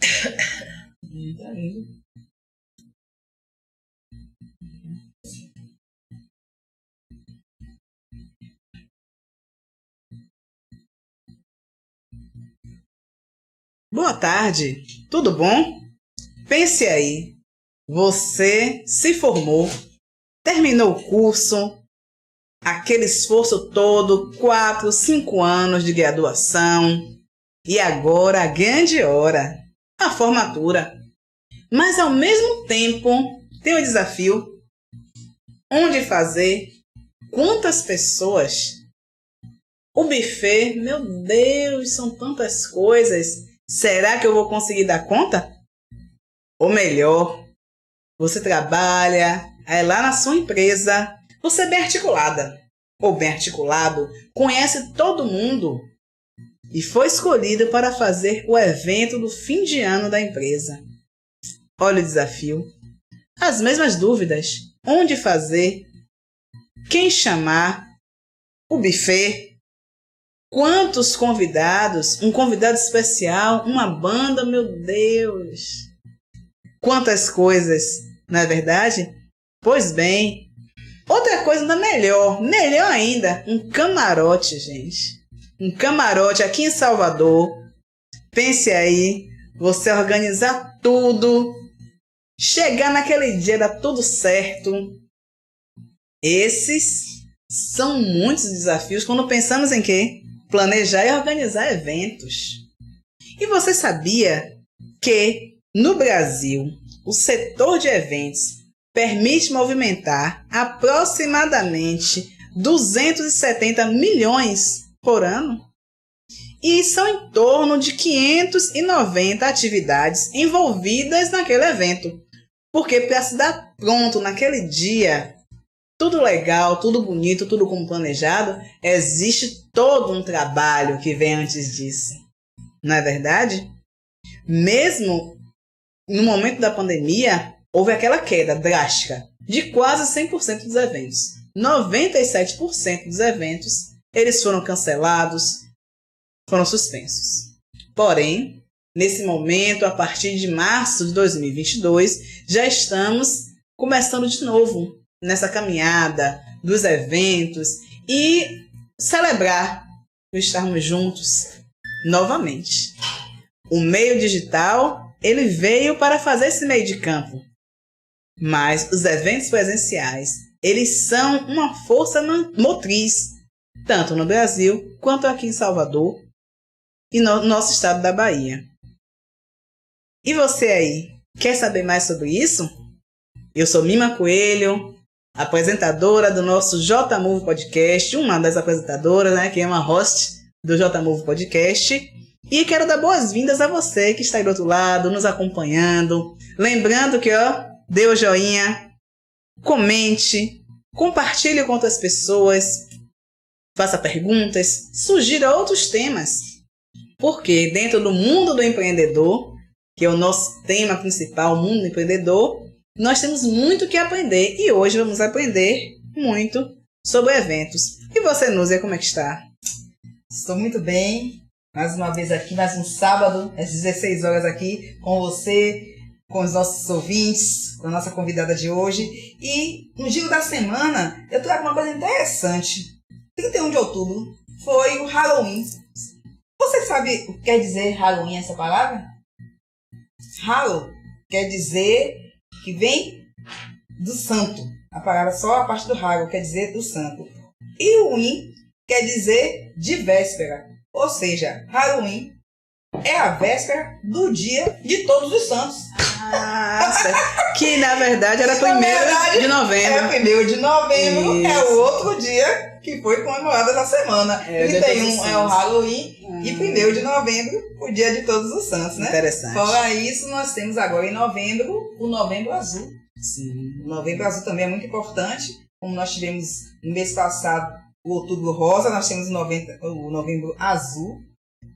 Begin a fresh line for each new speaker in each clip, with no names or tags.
Tá lindo. Boa tarde, tudo bom? Pense aí, você se formou, terminou o curso, aquele esforço todo, 4, 5 anos de graduação, e agora a grande hora, a formatura. Mas ao mesmo tempo tem o desafio, onde fazer, quantas pessoas, o buffet, meu Deus, são tantas coisas, será que eu vou conseguir dar conta? Ou melhor, você trabalha, aí lá na sua empresa, você é bem articulada, ou bem articulado, conhece todo mundo e foi escolhido para fazer o evento do fim de ano da empresa. Olha o desafio. As mesmas dúvidas. Onde fazer? Quem chamar? O buffet? Quantos convidados? Um convidado especial? Uma banda? Meu Deus! Quantas coisas, não é verdade? Pois bem, outra coisa ainda melhor ainda, um camarote, gente. Um camarote aqui em Salvador. Pense aí, você organizar tudo, chegar naquele dia, dar tudo certo. Esses são muitos desafios quando pensamos em quê? Planejar e organizar eventos. E você sabia que no Brasil o setor de eventos permite movimentar aproximadamente 270 milhões por ano? E são em torno de 590 atividades envolvidas naquele evento. Porque para se dar pronto naquele dia, tudo legal, tudo bonito, tudo como planejado, existe todo um trabalho que vem antes disso. Não é verdade? Mesmo no momento da pandemia, houve aquela queda drástica de quase 100% dos eventos. 97% dos eventos, eles foram cancelados, foram suspensos. Porém, nesse momento, a partir de março de 2022, já estamos começando de novo nessa caminhada dos eventos e celebrar o estarmos juntos novamente. O meio digital, ele veio para fazer esse meio de campo. Mas os eventos presenciais, eles são uma força motriz, tanto no Brasil quanto aqui em Salvador e no nosso estado da Bahia. E você aí, quer saber mais sobre isso? Eu sou Mima Coelho, apresentadora do nosso J-Move Podcast, uma das apresentadoras, né, que é uma host do J-Move Podcast. E quero dar boas-vindas a você que está aí do outro lado, nos acompanhando. Lembrando que, dê o joinha, comente, compartilhe com outras pessoas, faça perguntas, sugira outros temas. Porque dentro do mundo do empreendedor, que é o nosso tema principal, o mundo do empreendedor, nós temos muito que aprender. E hoje vamos aprender muito sobre eventos. E você, Núzia, como é que está?
Estou muito bem. Mais uma vez aqui, mais um sábado, às 16 horas aqui, com você, com os nossos ouvintes, com a nossa convidada de hoje. E no giro da semana, eu trago uma coisa interessante. 31 de outubro foi o Halloween. Você sabe o que quer dizer Halloween, essa palavra? Hallow quer dizer que vem do santo. A palavra só a parte do Hallow quer dizer do santo. E o Win quer dizer de véspera. Ou seja, Halloween é a véspera do dia de Todos os Santos.
Que na verdade era 1º de novembro.
É 1º de novembro, isso. É o outro dia que foi comemorado essa semana. 31 é o Halloween e 1º de novembro, o dia de Todos os Santos, né?
Interessante.
Fora isso, nós temos agora em novembro o Novembro Azul.
Sim.
O Novembro Azul também é muito importante, como nós tivemos no mês passado o Outubro Rosa, nós temos o Novembro Azul,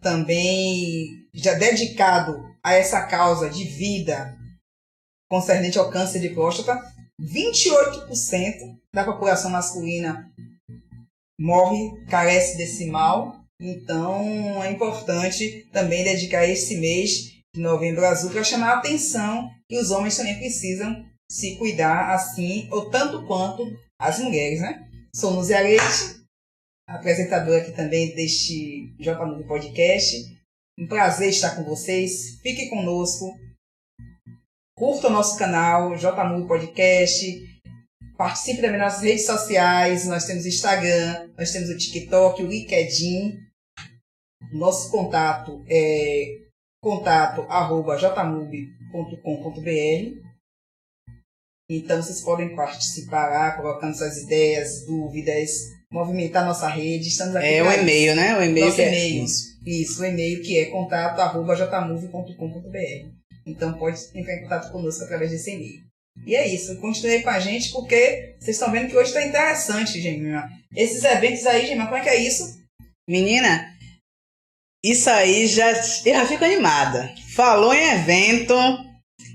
também já dedicado a essa causa de vida concernente ao câncer de próstata. 28% da população masculina morre, carece desse mal. Então é importante também dedicar esse mês de Novembro Azul, para chamar a atenção que os homens também precisam se cuidar assim, ou tanto quanto as mulheres, né? Sou Núzia Leite, apresentadora aqui também deste JMove Podcast. Um prazer estar com vocês. Fiquem conosco. Curta o nosso canal, JMove Podcast. Participe também das nossas redes sociais. Nós temos o Instagram, nós temos o TikTok, o LinkedIn. Nosso contato é contato@jmove.com.br. Então, vocês podem participar lá, colocando suas ideias, dúvidas, movimentar nossa rede. Estamos aqui.
É o e-mail, né? O e-mail que
e-mail. Isso, o e-mail que é contato@jmove.com.br. Então, pode entrar em contato conosco através desse e-mail. E é isso. Continue com a gente, porque vocês estão vendo que hoje está interessante, Gemima. Esses eventos aí, Gemima, como é que é isso?
Menina, isso aí eu já fico animada. Falou em evento.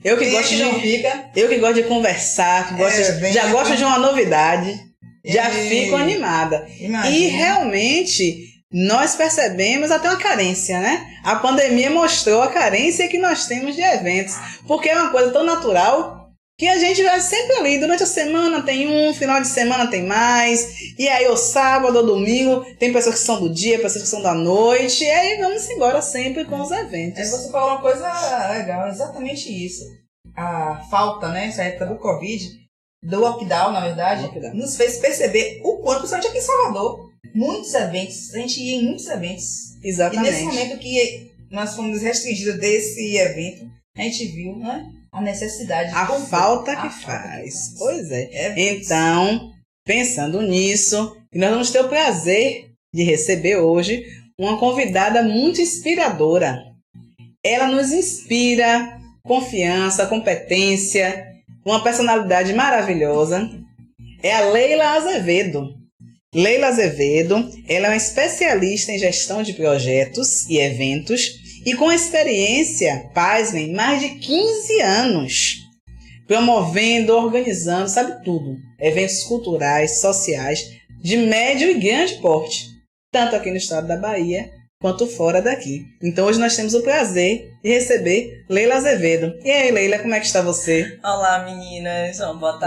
Eu que gosto de conversar, já gosto de uma novidade, já fico animada.
Imagina.
E realmente nós percebemos até uma carência, né? A pandemia mostrou a carência que nós temos de eventos, porque é uma coisa tão natural que a gente vai sempre ali, durante a semana tem um, final de semana tem mais, e aí o sábado ou domingo tem pessoas que são do dia, pessoas que são da noite, e aí vamos embora sempre com os eventos.
Aí você falou uma coisa legal, exatamente isso. A falta, né, essa época do Covid, do lockdown, na verdade, nos fez perceber o quanto, principalmente aqui em Salvador, muitos eventos, a gente ia em muitos eventos.
Exatamente.
E nesse momento que nós fomos restringidos desse evento, a gente viu, né, a necessidade.
A falta que faz. Pois é. Então, pensando nisso, nós vamos ter o prazer de receber hoje uma convidada muito inspiradora. Ela nos inspira confiança, competência, uma personalidade maravilhosa. É a Leila Azevedo. Leila Azevedo, ela é uma especialista em gestão de projetos e eventos e com experiência, pasmem, mais de 15 anos, promovendo, organizando, sabe tudo, eventos culturais, sociais, de médio e grande porte, tanto aqui no estado da Bahia, quanto fora daqui. Então hoje nós temos o prazer de receber Leila Azevedo. E aí, Leila, como é que está você?
Olá, meninas. Boa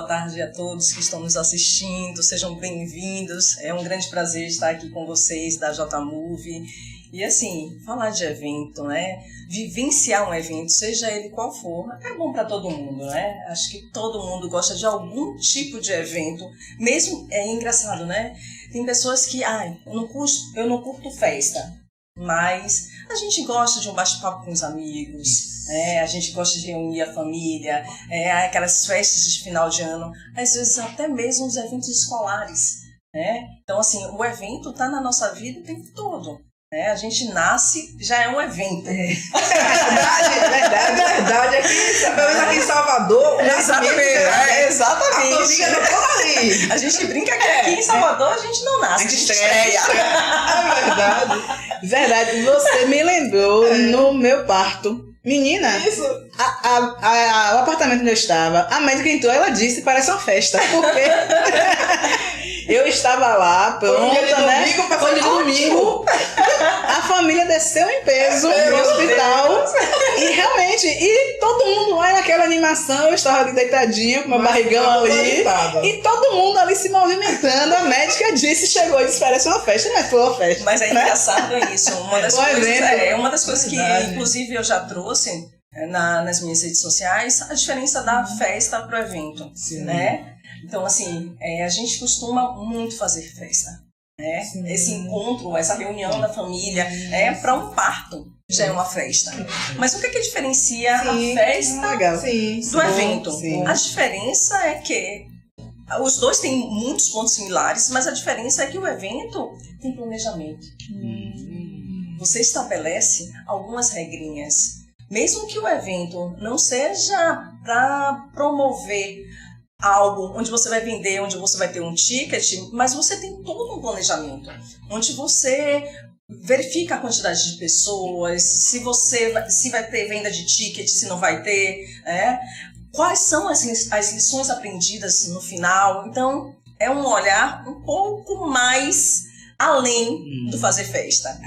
tarde a todos que estão nos assistindo. Sejam bem-vindos. É um grande prazer estar aqui com vocês da JMove. E assim, falar de evento, né? Vivenciar um evento, seja ele qual for, é bom para todo mundo, né? Acho que todo mundo gosta de algum tipo de evento. Mesmo, é engraçado, né? Tem pessoas que, eu não curto festa, mas a gente gosta de um bate-papo com os amigos, né? A gente gosta de reunir a família, aquelas festas de final de ano, às vezes até mesmo os eventos escolares, né? Então, assim, o evento está na nossa vida o tempo todo. A gente nasce, já é um evento.
É verdade. Aqui em Salvador,
exatamente. A gente brinca que aqui em Salvador a gente não nasce, a gente estreia.
É verdade. Você me lembrou no meu parto. Menina,
isso.
O apartamento onde eu estava, a médica entrou, ela disse, parece uma festa, porque eu estava lá, pronta, né? Foi de domingo. A família desceu em peso no hospital. E realmente, todo mundo lá naquela animação, eu estava ali deitadinha, com meu barrigão ali. E todo mundo ali se movimentando. A médica chegou e disse, parece uma festa, mas foi uma festa.
Mas é engraçado isso. Uma das coisas que, inclusive, eu já trouxe nas minhas redes sociais, a diferença da festa pro evento, né? Então, assim, a gente costuma muito fazer festa, né? Esse encontro, essa reunião da família, para um parto já é uma festa. Mas o que diferencia a festa do evento? A diferença é que os dois têm muitos pontos similares, mas a diferença é que o evento tem planejamento. Você estabelece algumas regrinhas. Mesmo que o evento não seja para promover algo onde você vai vender, onde você vai ter um ticket, mas você tem todo um planejamento, onde você verifica a quantidade de pessoas, se vai ter venda de ticket, se não vai ter, quais são as lições aprendidas no final. Então, é um olhar um pouco mais além do fazer festa.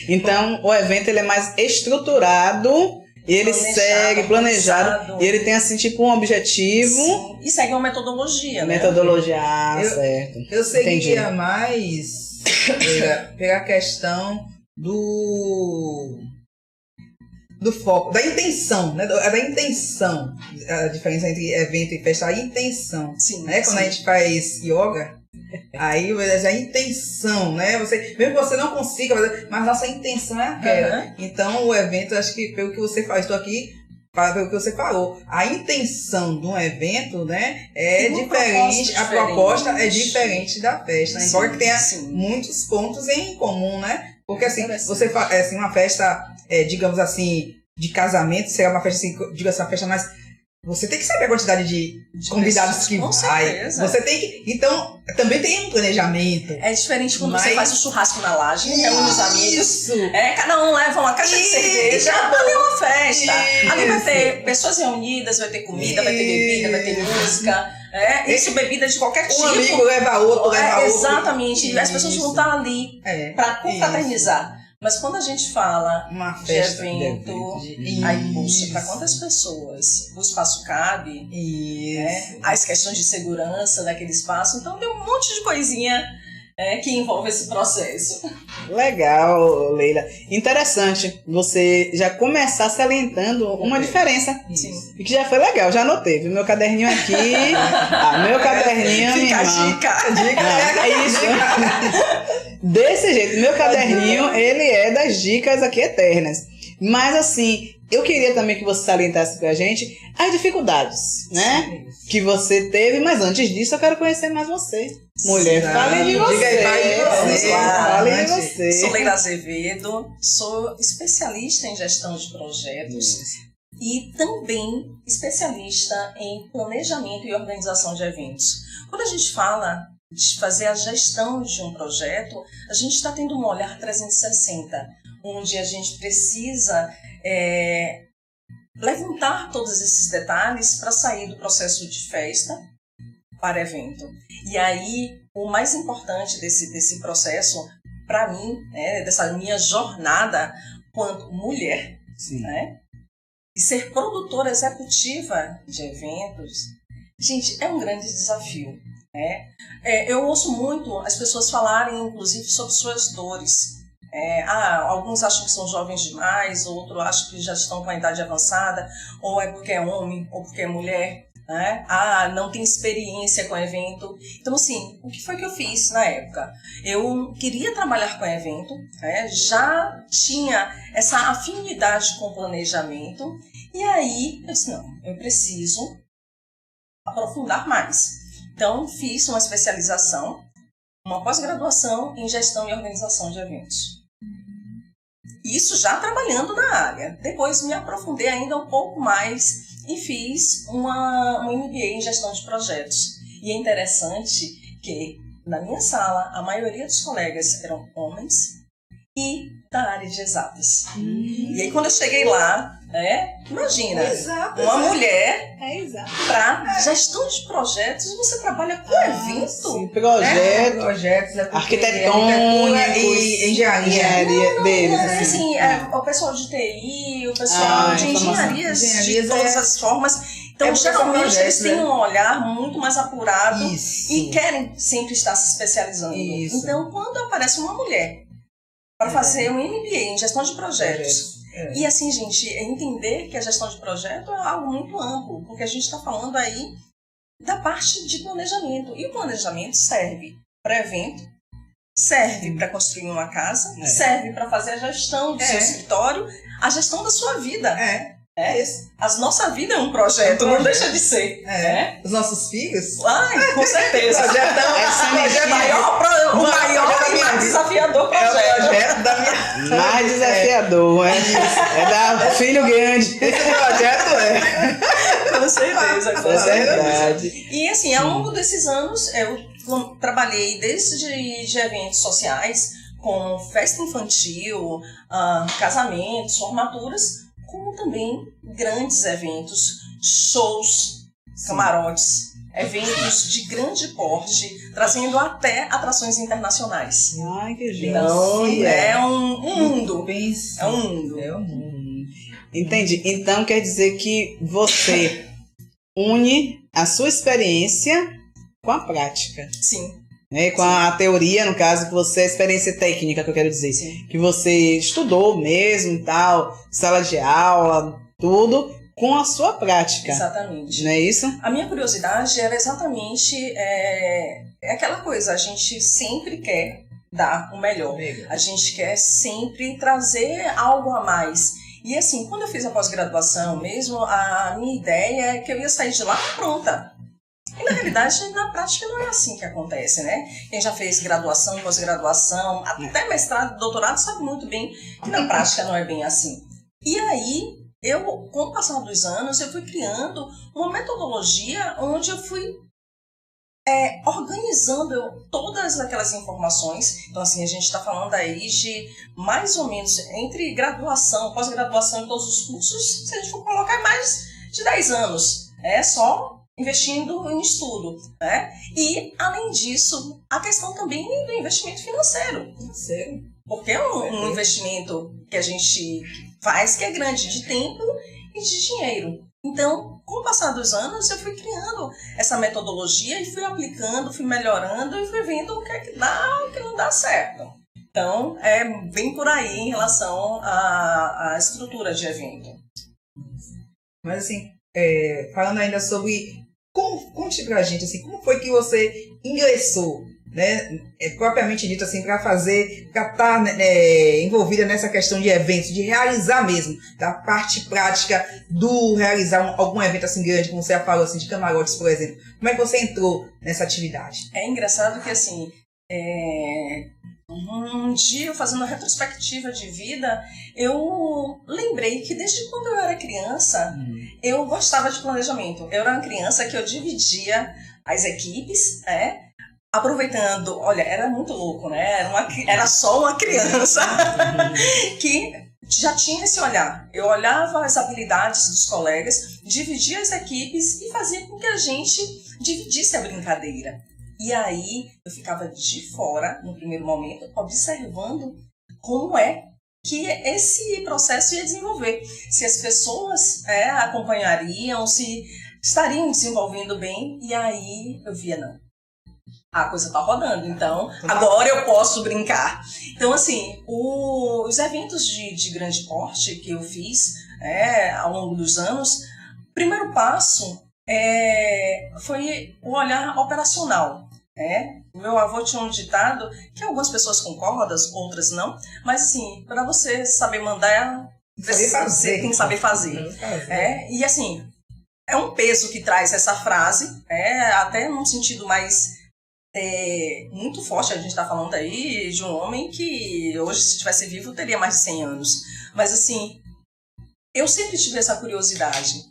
Então, o evento ele é mais estruturado, ele segue planejado, e ele tem assim tipo um objetivo.
Sim. E segue uma metodologia, né?
Metodologia, certo.
Eu seguiria mais pela questão do foco, da intenção, né? Da intenção. A diferença entre evento e festa, a intenção.
Sim,
né? Quando a gente faz yoga, aí a intenção, né? Mesmo que você não consiga fazer, mas nossa intenção é aquela. Então o evento, acho que pelo que você faz, estou aqui pelo que você falou, a intenção de um evento, né, é diferente, a proposta é diferente da festa, embora que tenha muitos pontos em comum, né? Porque assim, você faz assim, uma festa, digamos assim, de casamento, será uma festa assim, diga assim, uma festa mais. Você tem que saber a quantidade de convidados que vai. Você tem que. Então, também tem um planejamento.
É diferente quando você faz o churrasco na laje, reúne os amigos. Cada um leva uma caixa de cerveja. Ali é uma festa. Ali vai ter pessoas reunidas, vai ter comida, vai ter bebida, vai ter música. Isso, bebida de qualquer tipo.
Um amigo leva outro, leva outro.
Exatamente. E as pessoas vão estar ali para confraternizar. Mas quando a gente fala
uma festa
de evento, aí, puxa, para quantas pessoas o espaço cabe? As questões de segurança daquele espaço. Então, tem um monte de coisinha que envolve esse processo.
Legal, Leila. Interessante você já começar salientando uma diferença.
Sim.
E que já foi legal, já anotei. Viu meu caderninho aqui. Meu caderninho, minha irmã.
Dica.
É isso. Desse jeito, meu caderninho, ele é das dicas aqui eternas. Mas assim, eu queria também que você salientasse pra gente as dificuldades, né? Que você teve, mas antes disso eu quero conhecer mais você. Mulher, fale de você.
Diga aí,
fale de você.
Sou Leila Azevedo, sou especialista em gestão de projetos e também especialista em planejamento e organização de eventos. Quando a gente fala de fazer a gestão de um projeto, a gente está tendo um olhar 360, onde a gente precisa levantar todos esses detalhes para sair do processo de festa para evento. E aí, o mais importante desse processo, para mim, dessa minha jornada quanto mulher, né? E ser produtora executiva de eventos, gente, é um grande desafio. Eu ouço muito as pessoas falarem, inclusive, sobre suas dores. Alguns acham que são jovens demais, outros acham que já estão com a idade avançada, ou é porque é homem, ou porque é mulher, né? Não tem experiência com evento. Então, assim, o que foi que eu fiz na época? Eu queria trabalhar com evento, já tinha essa afinidade com o planejamento, e aí eu disse, não, eu preciso aprofundar mais. Então, fiz uma especialização, uma pós-graduação em gestão e organização de eventos. Isso já trabalhando na área. Depois me aprofundei ainda um pouco mais e fiz um MBA em gestão de projetos. E é interessante que na minha sala a maioria dos colegas eram homens e da área de exatas. E aí quando eu cheguei lá, imagina, uma mulher para gestão de projetos, você trabalha com evento?
Sim, projetos, arquitetônica
e engenharia
deles.
Assim, o pessoal de TI, o pessoal de engenharias de todas as formas. Então, geralmente, eles têm um olhar muito mais apurado e querem sempre estar se especializando. Então, quando aparece uma mulher para fazer um MBA em gestão de projetos. E assim, gente, entender que a gestão de projeto é algo muito amplo, porque a gente está falando aí da parte de planejamento. E o planejamento serve para evento, serve para construir uma casa, serve para fazer a gestão do seu escritório, a gestão da sua vida. A nossa vida é um projeto, não deixa de ser.
Os nossos filhos?
Com certeza. O maior e mais desafiador projeto.
É o projeto da minha...
Mais desafiador, é da filho grande.
Esse projeto
Com certeza, com
verdade.
E assim, ao longo desses anos, eu trabalhei desde eventos sociais, como festa infantil, casamentos, formaturas, como também grandes eventos, shows, camarotes. eventos de grande porte, trazendo até atrações internacionais.
Ai, que joia.
Então, é um mundo.
É
um mundo.
É um mundo.
Entendi. Então quer dizer que você une a sua experiência com a prática.
Sim.
Né? Com a teoria, no caso, que você, a experiência técnica, que eu quero dizer.
Sim.
Que você estudou mesmo e tal, sala de aula, tudo, com a sua prática.
Exatamente.
Não é isso?
A minha curiosidade era exatamente aquela coisa, a gente sempre quer dar o melhor. A gente quer sempre trazer algo a mais. E assim, quando eu fiz a pós-graduação mesmo, a minha ideia é que eu ia sair de lá pronta. E na realidade, na prática não é assim que acontece, né? Quem já fez graduação, pós-graduação, até mestrado, doutorado, sabe muito bem que na prática não é bem assim. E aí, com o passar dos anos, eu fui criando uma metodologia onde eu fui organizando todas aquelas informações. Então, assim, a gente está falando aí de mais ou menos entre graduação, pós-graduação e todos os cursos, se a gente for colocar, mais de 10 anos. Só investindo em estudo, né? E, além disso, a questão também do investimento financeiro. Porque é um investimento que a gente faz que é grande de tempo e de dinheiro. Então, com o passar dos anos, eu fui criando essa metodologia e fui aplicando, fui melhorando e fui vendo o que é que dá, o que não dá certo. Então, bem por aí em relação à estrutura de evento.
Mas assim, falando ainda sobre, conte pra gente, assim, como foi que você ingressou, né, propriamente dito assim, para estar envolvida nessa questão de eventos, de realizar mesmo, da parte prática do realizar algum evento assim grande, como você já falou, assim, de camarotes, por exemplo. Como é que você entrou nessa atividade?
É engraçado que, assim, um dia, eu fazendo uma retrospectiva de vida, eu lembrei que desde quando eu era criança, eu gostava de planejamento. Eu era uma criança que eu dividia as equipes, aproveitando, olha, era muito louco, né? Era só uma criança que já tinha esse olhar. Eu olhava as habilidades dos colegas, dividia as equipes e fazia com que a gente dividisse a brincadeira. E aí eu ficava de fora, no primeiro momento, observando como é que esse processo ia desenvolver. Se as pessoas acompanhariam, se estariam desenvolvendo bem. E aí eu via, não, a coisa tá rodando, então agora eu posso brincar. Então, assim, os eventos de grande porte que eu fiz ao longo dos anos, o primeiro passo foi o olhar operacional. Meu avô tinha um ditado que algumas pessoas concordam, outras não, mas assim, para você saber mandar, você tem que saber fazer. E assim, é um peso que traz essa frase, até num sentido mais muito forte. A gente está falando aí de um homem que hoje, se estivesse vivo, teria mais de 100 anos. Mas assim, eu sempre tive essa curiosidade.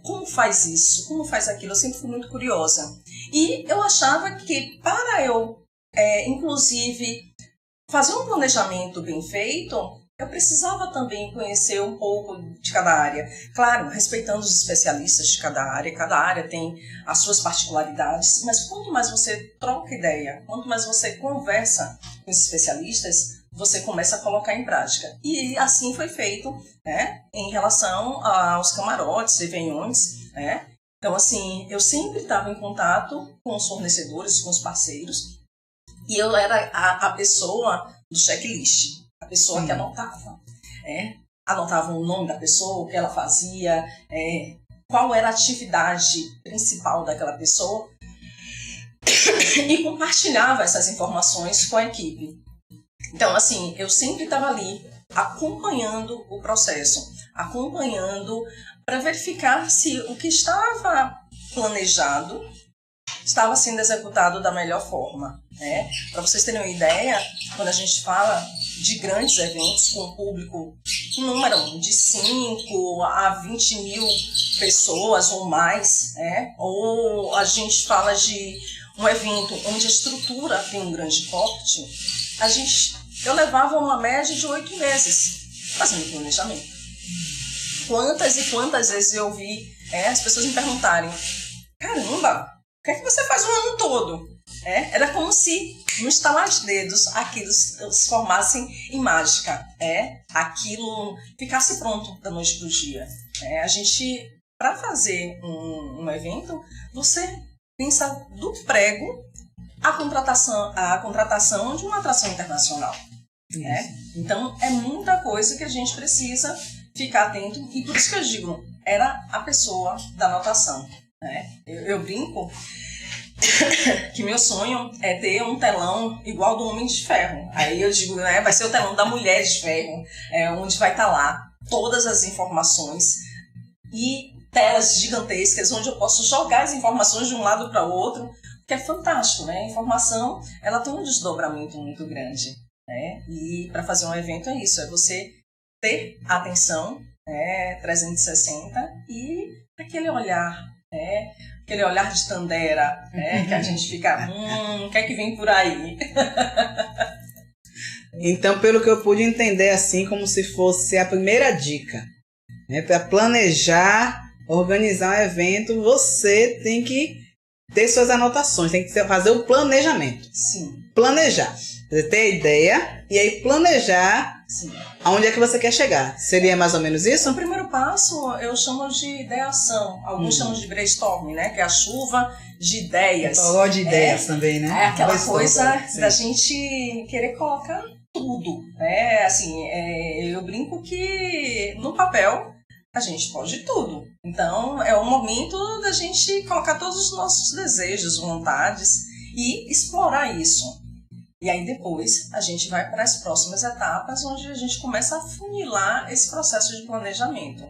Como faz isso? Como faz aquilo? Eu sempre fui muito curiosa. E eu achava que para eu, inclusive, fazer um planejamento bem feito, eu precisava também conhecer um pouco de cada área. Claro, respeitando os especialistas de cada área tem as suas particularidades, mas quanto mais você troca ideia, quanto mais você conversa com os especialistas, você começa a colocar em prática. E assim foi feito, em relação aos camarotes, réveillons, Então, assim, eu sempre estava em contato com os fornecedores, com os parceiros, e eu era a pessoa do checklist, a pessoa que anotava. Anotava o nome da pessoa, o que ela fazia, qual era a atividade principal daquela pessoa, e compartilhava essas informações com a equipe. Então, assim, eu sempre estava ali acompanhando o processo, acompanhando para verificar se o que estava planejado estava sendo executado da melhor forma. Para vocês terem uma ideia, quando a gente fala de grandes eventos com um público, um número de 5 a 20 mil pessoas ou mais, ou a gente fala de um evento onde a estrutura tem um grande porte, eu levava uma média de 8 meses fazendo planejamento. Quantas e quantas vezes eu ouvi as pessoas me perguntarem: caramba, que é que você faz o ano todo? Era como se, no estalar de dedos, aquilo se formasse em mágica. Aquilo ficasse pronto da noite para o dia. A gente, para fazer um evento, você pensa do prego à contratação de uma atração internacional. Então, é muita coisa que a gente precisa ficar atento. E por isso que eu digo, era a pessoa da anotação. Eu brinco que meu sonho é ter um telão igual do Homem de Ferro. Aí eu digo, vai ser o telão da Mulher de Ferro, onde vai estar lá todas as informações e telas gigantescas onde eu posso jogar as informações de um lado para o outro, que é fantástico, né? A informação, ela tem um desdobramento muito grande, E para fazer um evento é isso, é você ter atenção, 360 e aquele olhar, aquele olhar de Tandera, que a gente fica, o que é que vem por aí?
Então, pelo que eu pude entender, assim, como se fosse a primeira dica, para planejar, organizar um evento, você tem que ter suas anotações, tem que fazer o planejamento.
Sim.
Planejar. Você ter a ideia e aí planejar.
Sim.
Aonde é que você quer chegar. Seria mais ou menos isso?
O primeiro passo eu chamo de ideação. Alguns chamam de brainstorming, né? Que é a chuva de ideias.
Falou de ideias também, né?
É aquela coisa da gente querer colocar tudo. Eu brinco que no papel a gente pode tudo. Então é o momento da gente colocar todos os nossos desejos, vontades e explorar isso. E aí depois a gente vai para as próximas etapas, onde a gente começa a funilar esse processo de planejamento.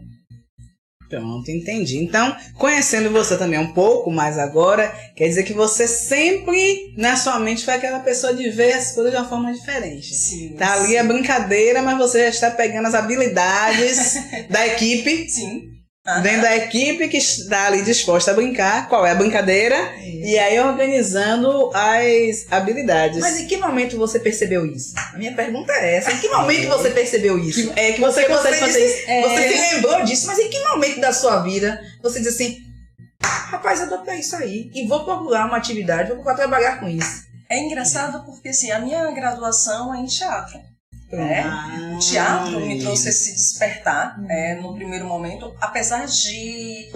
Pronto, entendi. Então, conhecendo você também um pouco mais agora, quer dizer que você sempre, na sua mente, foi aquela pessoa de ver as coisas de uma forma diferente.
Sim,
tá ali a brincadeira, mas você já está pegando as habilidades da equipe.
Sim.
Dentro da equipe que está ali disposta a brincar, qual é a brincadeira, e aí organizando as habilidades.
Mas em que momento você percebeu isso? A minha pergunta é essa, em que momento você percebeu isso?
Que você consegue fazer isso.
Você se lembrou disso, mas em que momento da sua vida você diz assim, rapaz, eu dou pra isso aí, e vou procurar uma atividade, vou procurar trabalhar com isso?
É engraçado porque assim, a minha graduação é em teatro. O teatro me trouxe esse despertar no primeiro momento, apesar de,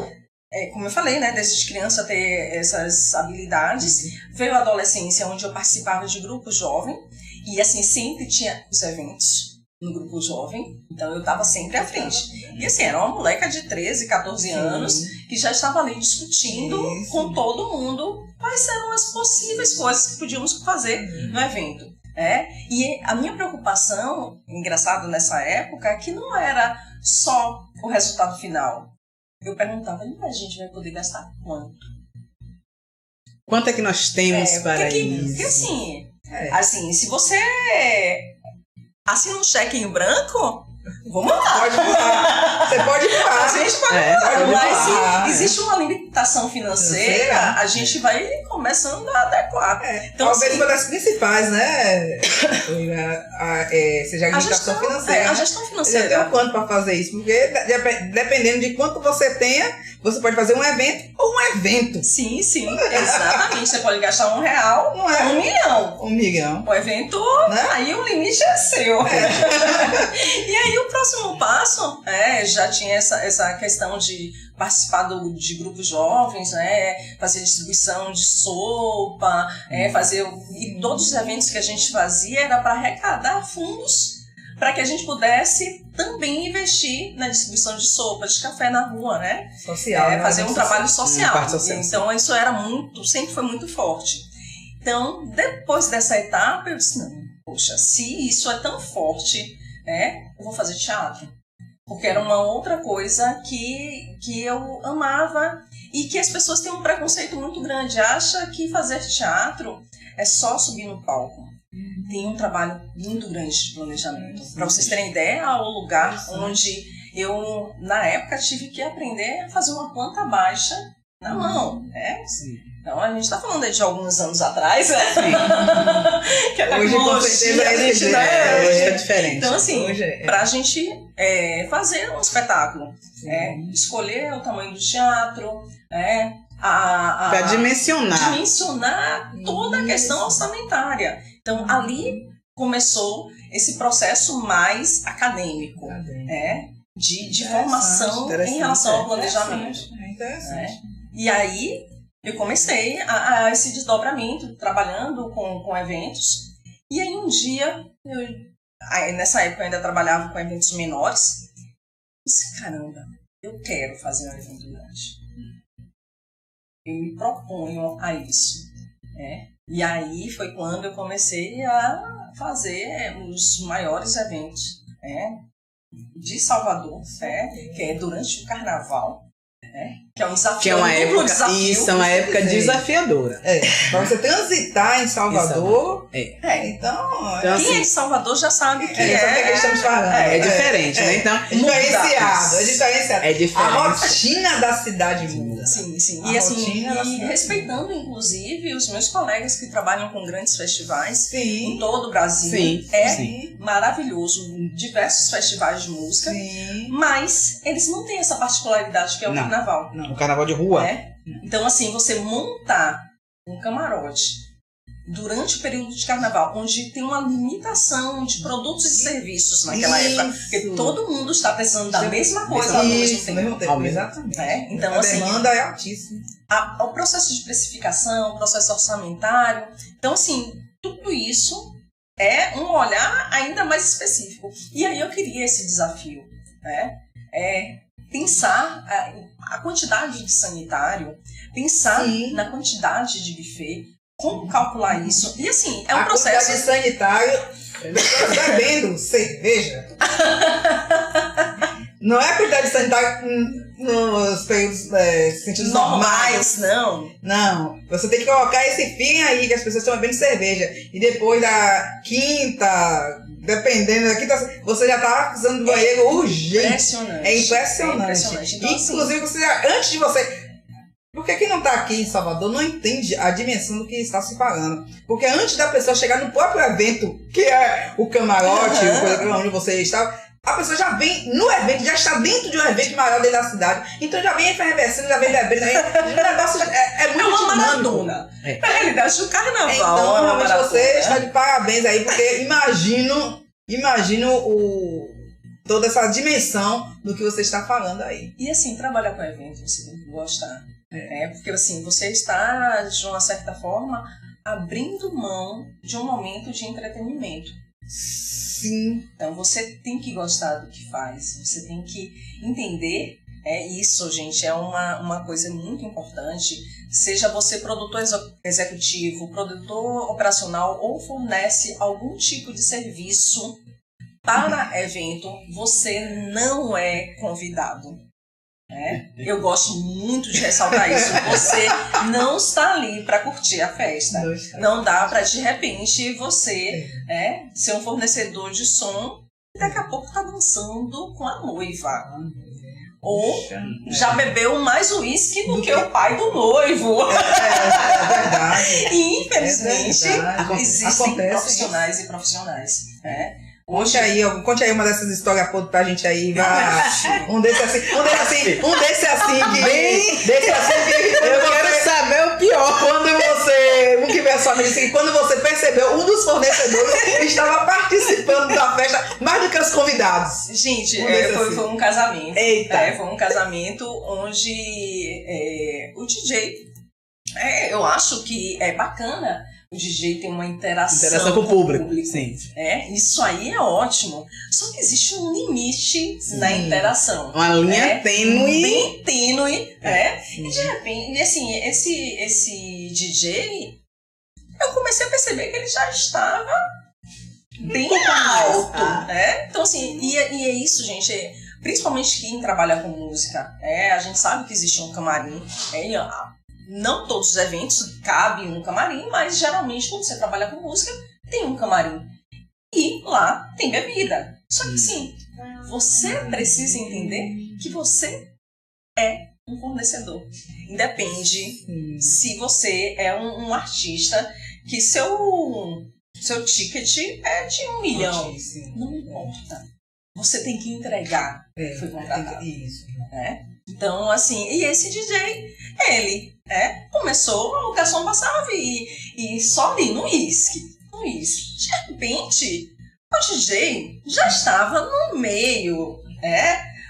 como eu falei, desde criança ter essas habilidades. Veio a adolescência, onde eu participava de grupo jovem e assim, sempre tinha os eventos no grupo jovem, então eu estava sempre à frente. E assim, era uma moleca de 13, 14 anos que já estava ali discutindo com todo mundo quais eram as possíveis coisas que podíamos fazer no evento. E a minha preocupação, engraçado nessa época, é que não era só o resultado final. Eu perguntava, a gente vai poder gastar quanto?
Quanto é que nós temos para isso?
Porque assim, se você assina um cheque em branco, vamos lá.
Pode voar. Você pode voar.
A gente pode voar. Se existe uma limitação financeira, a gente vai começando a adequar.
Então, talvez uma das principais, né? Seja a limitação financeira.
A gestão financeira.
Você tem quanto para fazer isso? Porque dependendo de quanto você tenha, você pode fazer um evento ou um evento.
Sim, exatamente. Você pode gastar R$1 ou R$1 milhão.
R$1 milhão.
O evento, aí o limite é seu. E aí o próximo passo, já tinha essa questão de participar de grupos jovens, fazer distribuição de sopa, e todos os eventos que a gente fazia era para arrecadar fundos para que a gente pudesse também investir na distribuição de sopa, de café na rua,
Social,
fazer um trabalho social.
social.
Então isso era sempre foi muito forte. Então, depois dessa etapa, eu disse, não, poxa, se isso é tão forte, eu vou fazer teatro. Porque era uma outra coisa que eu amava e que as pessoas têm um preconceito muito grande. Acha que fazer teatro é só subir no palco. Tem um trabalho muito grande de planejamento. Para vocês terem ideia, o lugar onde eu, na época, tive que aprender a fazer uma planta baixa na mão,
Sim.
Então, a gente está falando de alguns anos atrás, que a
hoje, com certeza,
hoje
é diferente.
Então, assim, para a gente fazer um espetáculo, escolher o tamanho do teatro,
Para dimensionar
toda a questão orçamentária. Então, ali começou esse processo mais acadêmico, de formação em relação ao planejamento.
Interessante.
E aí, eu comecei a esse desdobramento, trabalhando com eventos. E aí, um dia, nessa época eu ainda trabalhava com eventos menores. Disse, caramba, eu quero fazer um evento grande. Eu me proponho a isso. E aí foi quando eu comecei a fazer os maiores eventos de Salvador, que é durante o carnaval. Que é um desafio,
que é uma época,
desafio.
Isso é uma época desafiadora.
Para você transitar em Salvador.
Então
Quem
assim, é de Salvador já sabe que
sabe que estamos falando.
É diferente, né? Então,
É diferenciado.
É diferente.
A rotina da cidade muda.
Sim.
A
E assim,
rotina da cidade
respeitando, inclusive, os meus colegas que trabalham com grandes festivais em
Sim.
todo o Brasil.
Sim.
Maravilhoso. Diversos festivais de música.
Sim.
Mas eles não têm essa particularidade que é o
Não.
carnaval.
o carnaval de rua.
Então, assim, você montar um camarote durante o período de carnaval, onde tem uma limitação de produtos e serviços naquela época, porque todo mundo está precisando da mesma coisa ao mesmo tempo.
Exatamente.
Então,
a
assim,
demanda é altíssima.
o processo de precificação, o processo orçamentário. Então, assim, tudo isso é um olhar ainda mais específico. E aí eu queria esse desafio, pensar a quantidade de sanitário, pensar na quantidade de buffet, como calcular isso. E assim, é um processo.
A quantidade de sanitário, bebendo cerveja. Não é a quantidade de sanitário nos períodos sentidos normais. Não. Você tem que colocar esse fim aí que as pessoas estão bebendo cerveja. E depois da quinta, dependendo da quinta, você já está usando banheiro urgente. É impressionante.
Então,
inclusive, você, antes de você... Porque quem não está aqui em Salvador não entende a dimensão do que está se falando. Porque antes da pessoa chegar no próprio evento, que é o camarote, onde você está... A pessoa já vem no evento, já está dentro de um evento maior dentro da cidade. Então já vem efervescendo, já vem bebendo. O negócio é muito
uma
dinâmico.
maratona. Na realidade, o carnaval
então, realmente
maratona.
Você está de parabéns aí, porque imagino toda essa dimensão do que você está falando aí.
E assim, trabalhar com evento, você tem que gostar. Porque assim, você está, de uma certa forma, abrindo mão de um momento de entretenimento.
Sim.
Então você tem que gostar do que faz, você tem que entender. Isso, gente, é uma coisa muito importante. Seja você produtor executivo, produtor operacional ou fornece algum tipo de serviço para evento, você não é convidado. Eu gosto muito de ressaltar isso. Você não está ali para curtir a festa. Não dá para, de repente, você ser um fornecedor de som e daqui a pouco tá dançando com a noiva. Ou já bebeu mais uísque do que o pai do noivo.
É verdade.
E, infelizmente, existem
profissionais
e profissionais.
Conte aí uma dessas histórias pra gente aí. Um desse assim que
eu quero saber o pior.
Quando você percebeu, um dos fornecedores estava participando da festa mais do que os convidados.
Gente, foi um casamento. Foi um casamento onde o DJ, eu acho que é bacana o DJ ter uma interação
com o público.
Sim. Isso aí é ótimo. Só que existe um limite na interação.
Uma linha tênue.
Bem tênue. E de repente, assim, esse DJ, eu comecei a perceber que ele já estava bem alto. Então, assim, e é isso, gente. Principalmente quem trabalha com música. A gente sabe que existe um camarim. Não todos os eventos cabem um camarim, mas geralmente quando você trabalha com música, tem um camarim. E lá tem bebida. Só que sim, você precisa entender que você é um fornecedor. Independe se você é um artista que seu ticket é de 1 milhão. Não importa. você tem que entregar. Foi contratado.
Isso.
Né? Então, assim, e esse DJ, ele começou, o garçom passava e só ali no uísque. De repente, o DJ já estava no meio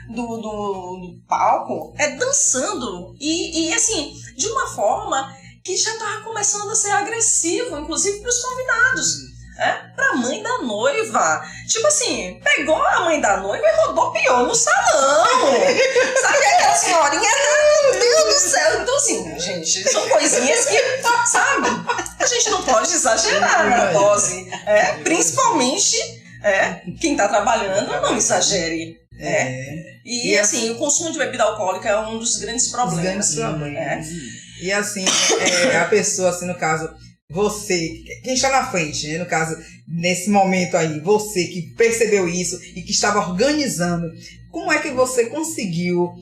do palco, dançando. E assim, de uma forma que já estava começando a ser agressivo, inclusive para os convidados. Pra mãe da noiva. Tipo assim, pegou a mãe da noiva e rodopiou no salão. Sabe aquela senhorinha? Meu Deus do céu. Então assim, gente, são coisinhas que, sabe? A gente não pode exagerar na dose. Principalmente quem tá trabalhando, não exagere. E assim, o consumo de bebida alcoólica é um dos grandes problemas.
E assim, a pessoa, assim, no caso... Você, quem está na frente, né? No caso, nesse momento aí, você que percebeu isso e que estava organizando, como é que você conseguiu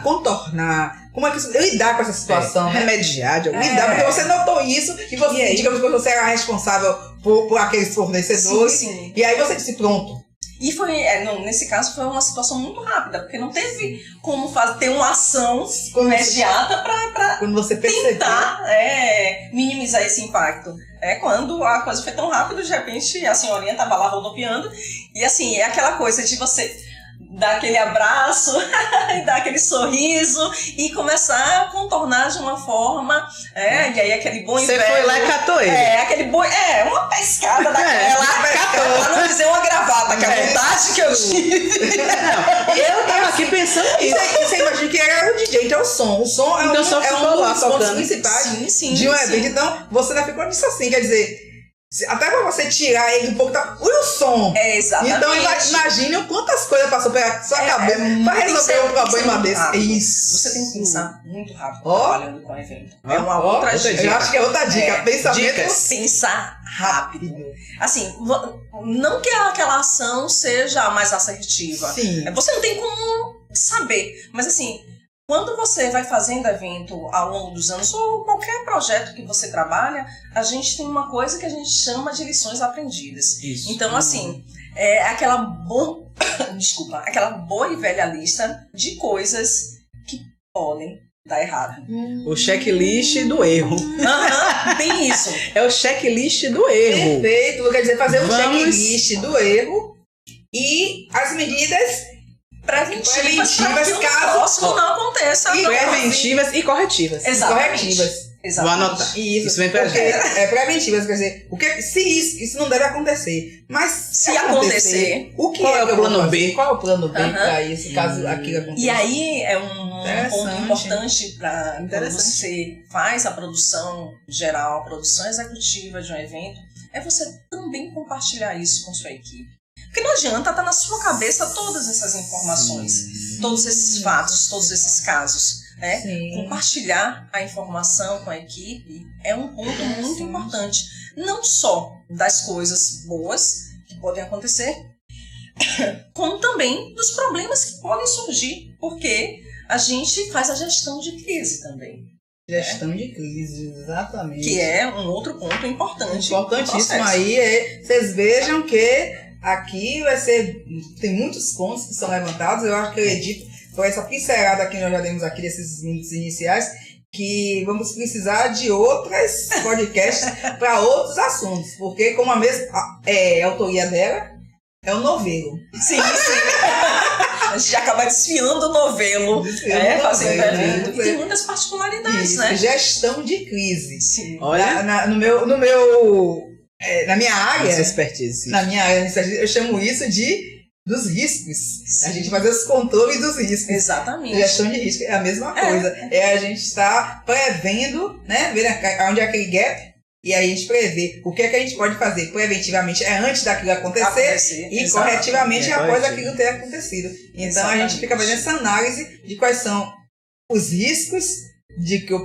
contornar? Como é que você lidar com essa situação?
Remediar de alguma
lidar, porque você notou isso e você, digamos que você era responsável por aqueles fornecedores.
Sim.
E aí você disse, pronto.
E foi, nesse caso, foi uma situação muito rápida, porque não teve como ter uma ação imediata para tentar minimizar esse impacto. Quando a coisa foi tão rápida, de repente a senhorinha estava lá rodopiando, e assim, é aquela coisa de você dar aquele abraço, dar aquele sorriso e começar a contornar de uma forma, e aí aquele bom
Você foi lá e catou ele.
Aquele bom, uma pescada daquela, pra não dizer uma gravata, que a vontade que eu tive.
Eu tava aqui pensando nisso.
Você imagina que era o DJ, então o som. O som é um dos pontos principais de um evento. Então, você ainda ficou nisso assim, quer dizer... Até pra você tirar ele um pouco o som.
Exatamente.
Então imagine quantas coisas passou pela sua cabeça pra resolver um problema desse.
Isso. Você tem que pensar muito rápido trabalhando com o evento. É uma outra dica.
Eu acho que é outra dica.
Pensar rápido. Assim, não que aquela ação seja a mais assertiva.
Sim.
Você não tem como saber. Mas assim, quando você vai fazendo evento ao longo dos anos, ou qualquer projeto que você trabalha, a gente tem uma coisa que a gente chama de lições aprendidas.
Isso.
Então, assim, aquela boa e velha lista de coisas que podem dar errado.
O checklist do erro.
Tem isso.
É o checklist do erro.
Perfeito. Quer dizer, fazer um checklist do erro e as medidas...
Preventivas para que o próximo não aconteça.
Preventivas e corretivas.
Exatamente.
Vou anotar. Isso vem pra gente.
Preventivas, quer dizer, se isso não deve acontecer. Mas
se acontecer,
qual é o plano B?
Qual é o plano B para isso, caso aquilo aconteça?
E aí é um ponto importante para quando você faz a produção geral, a produção executiva de um evento, é você também compartilhar isso com sua equipe. Porque não adianta estar na sua cabeça todas essas informações, todos esses fatos, todos esses casos. Compartilhar a informação com a equipe é um ponto muito importante. Não só das coisas boas que podem acontecer, como também dos problemas que podem surgir. Porque a gente faz a gestão de crise também.
Gestão de crise, exatamente.
Que é um outro ponto importante.
Importantíssimo aí. Vocês vejam que aqui tem muitos pontos que são levantados. Eu acredito, por essa pincelada que nós já demos aqui desses minutos iniciais, que vamos precisar de outros podcasts para outros assuntos. Porque, como a mesma autoria dela, é um novelo.
Sim. A gente acaba desfiando o novelo, fazendo evento. E tem muitas particularidades,
isso,
né?
Gestão de crise.
Sim.
Olha.
Na minha área,
expertise.
Eu chamo isso dos riscos. Sim. A gente fazer os controles dos riscos.
Exatamente.
Gestão de risco é a mesma coisa. A gente está prevendo, né? Vendo onde é aquele gap. E aí a gente prevê o que é que a gente pode fazer preventivamente antes daquilo acontecer e corretivamente após aquilo ter acontecido. Então a gente fica fazendo essa análise de quais são os riscos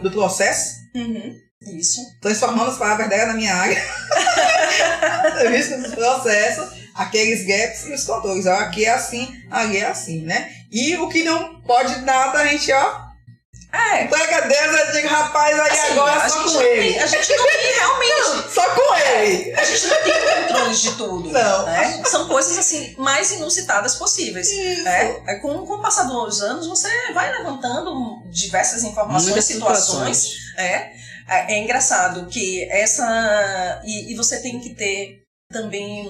do processo.
Isso.
Transformando as palavras dela na minha área. Os riscos do processo, aqueles gaps e os controles. Aqui é assim, ali é assim, né? E o que não pode nada, a gente, Entrega a Deus, eu digo, rapaz, aí assim, agora só com ele.
A gente não tem realmente...
Só com ele.
A gente não tem controle de tudo.
Não.
Né? São coisas, assim, mais inusitadas possíveis. Com o passar dos anos, você vai levantando diversas informações, situações. É engraçado que essa... E você tem que ter também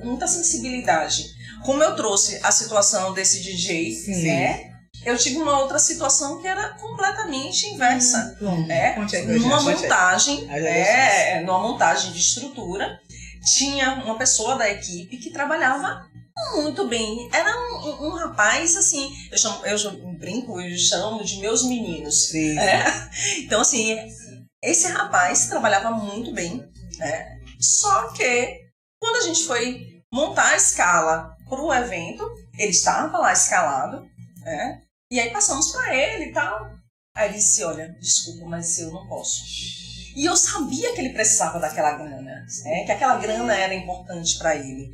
muita sensibilidade. Como eu trouxe a situação desse DJ, né? Eu tive uma outra situação que era completamente inversa. Numa montagem de estrutura, tinha uma pessoa da equipe que trabalhava muito bem. Era um rapaz, assim, eu brinco, eu chamo de meus meninos. Então, assim, esse rapaz trabalhava muito bem, né? Só que, quando a gente foi montar a escala para o evento, ele estava lá escalado, né? E aí passamos para ele e tal. Aí ele disse, olha, desculpa, mas eu não posso. E eu sabia que ele precisava daquela grana, né? Que aquela grana era importante para ele.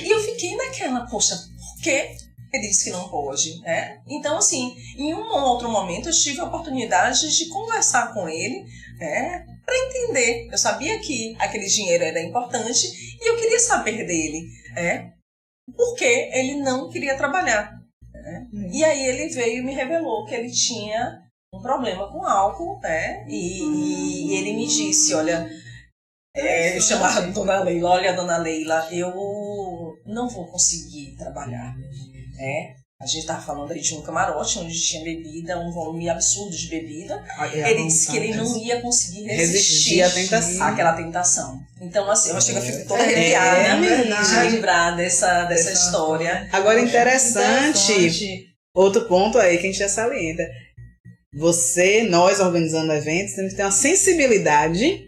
E eu fiquei naquela, poxa, por que ele disse que não pode, né? Então, assim, em um ou outro momento eu tive a oportunidade de conversar com ele, né? Para entender. Eu sabia que aquele dinheiro era importante e eu queria saber dele, por que ele não queria trabalhar. E aí ele veio e me revelou que ele tinha um problema com álcool, né? E ele me disse, olha, eu chamava a Dona Leila, olha, Dona Leila, eu não vou conseguir trabalhar, né? A gente estava falando aí de um camarote onde tinha bebida, um volume absurdo de bebida. Ele disse que ele não ia conseguir resistir àquela tentação. Então, assim, eu fico toda arrepiada de lembrar dessa história.
Agora, interessante, outro ponto aí que a gente já salienta. Nós organizando eventos, temos que ter uma sensibilidade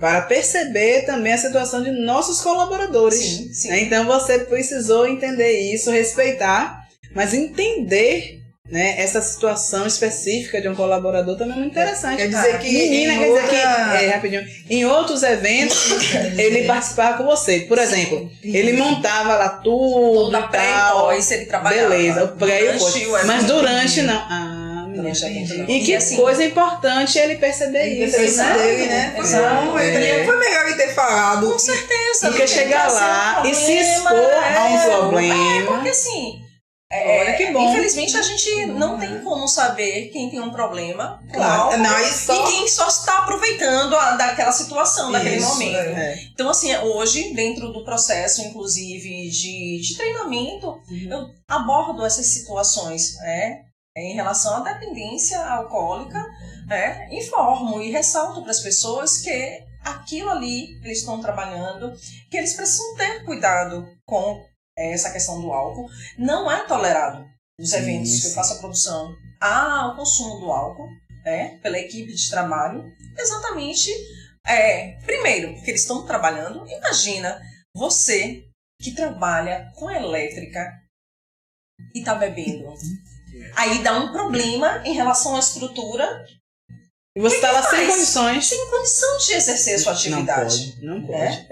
para perceber também a situação de nossos colaboradores.
Sim.
Né? Então, você precisou entender isso, respeitar, mas entender, né, essa situação específica de um colaborador também é muito interessante.
Quer dizer que
rapidinho, em outros eventos ele participava com você. Por exemplo, ele montava lá tudo,
toda pré e pós, ele trabalhava.
Beleza, o pré e pós. Mas durante não. E que assim, coisa importante ele perceber isso,
né? Foi melhor ele ter falado.
Com certeza.
Porque chegar lá e se expor a um problema.
Porque assim...
Olha que bom.
Infelizmente a gente não tem como saber quem tem um problema,
claro,
e quem só está aproveitando daquela situação, daquele momento. Então, assim, hoje, dentro do processo, inclusive, de treinamento, eu abordo essas situações, em relação à dependência alcoólica, informo e ressalto para as pessoas que aquilo ali eles estão trabalhando, que eles precisam ter cuidado com essa questão do álcool. Não é tolerado nos eventos que eu faço a produção o consumo do álcool, pela equipe de trabalho, exatamente, primeiro, porque eles estão trabalhando. Imagina você que trabalha com elétrica e está bebendo. Aí dá um problema em relação à estrutura.
E você está lá sem condições.
Sem condição de exercer a sua atividade.
Não pode.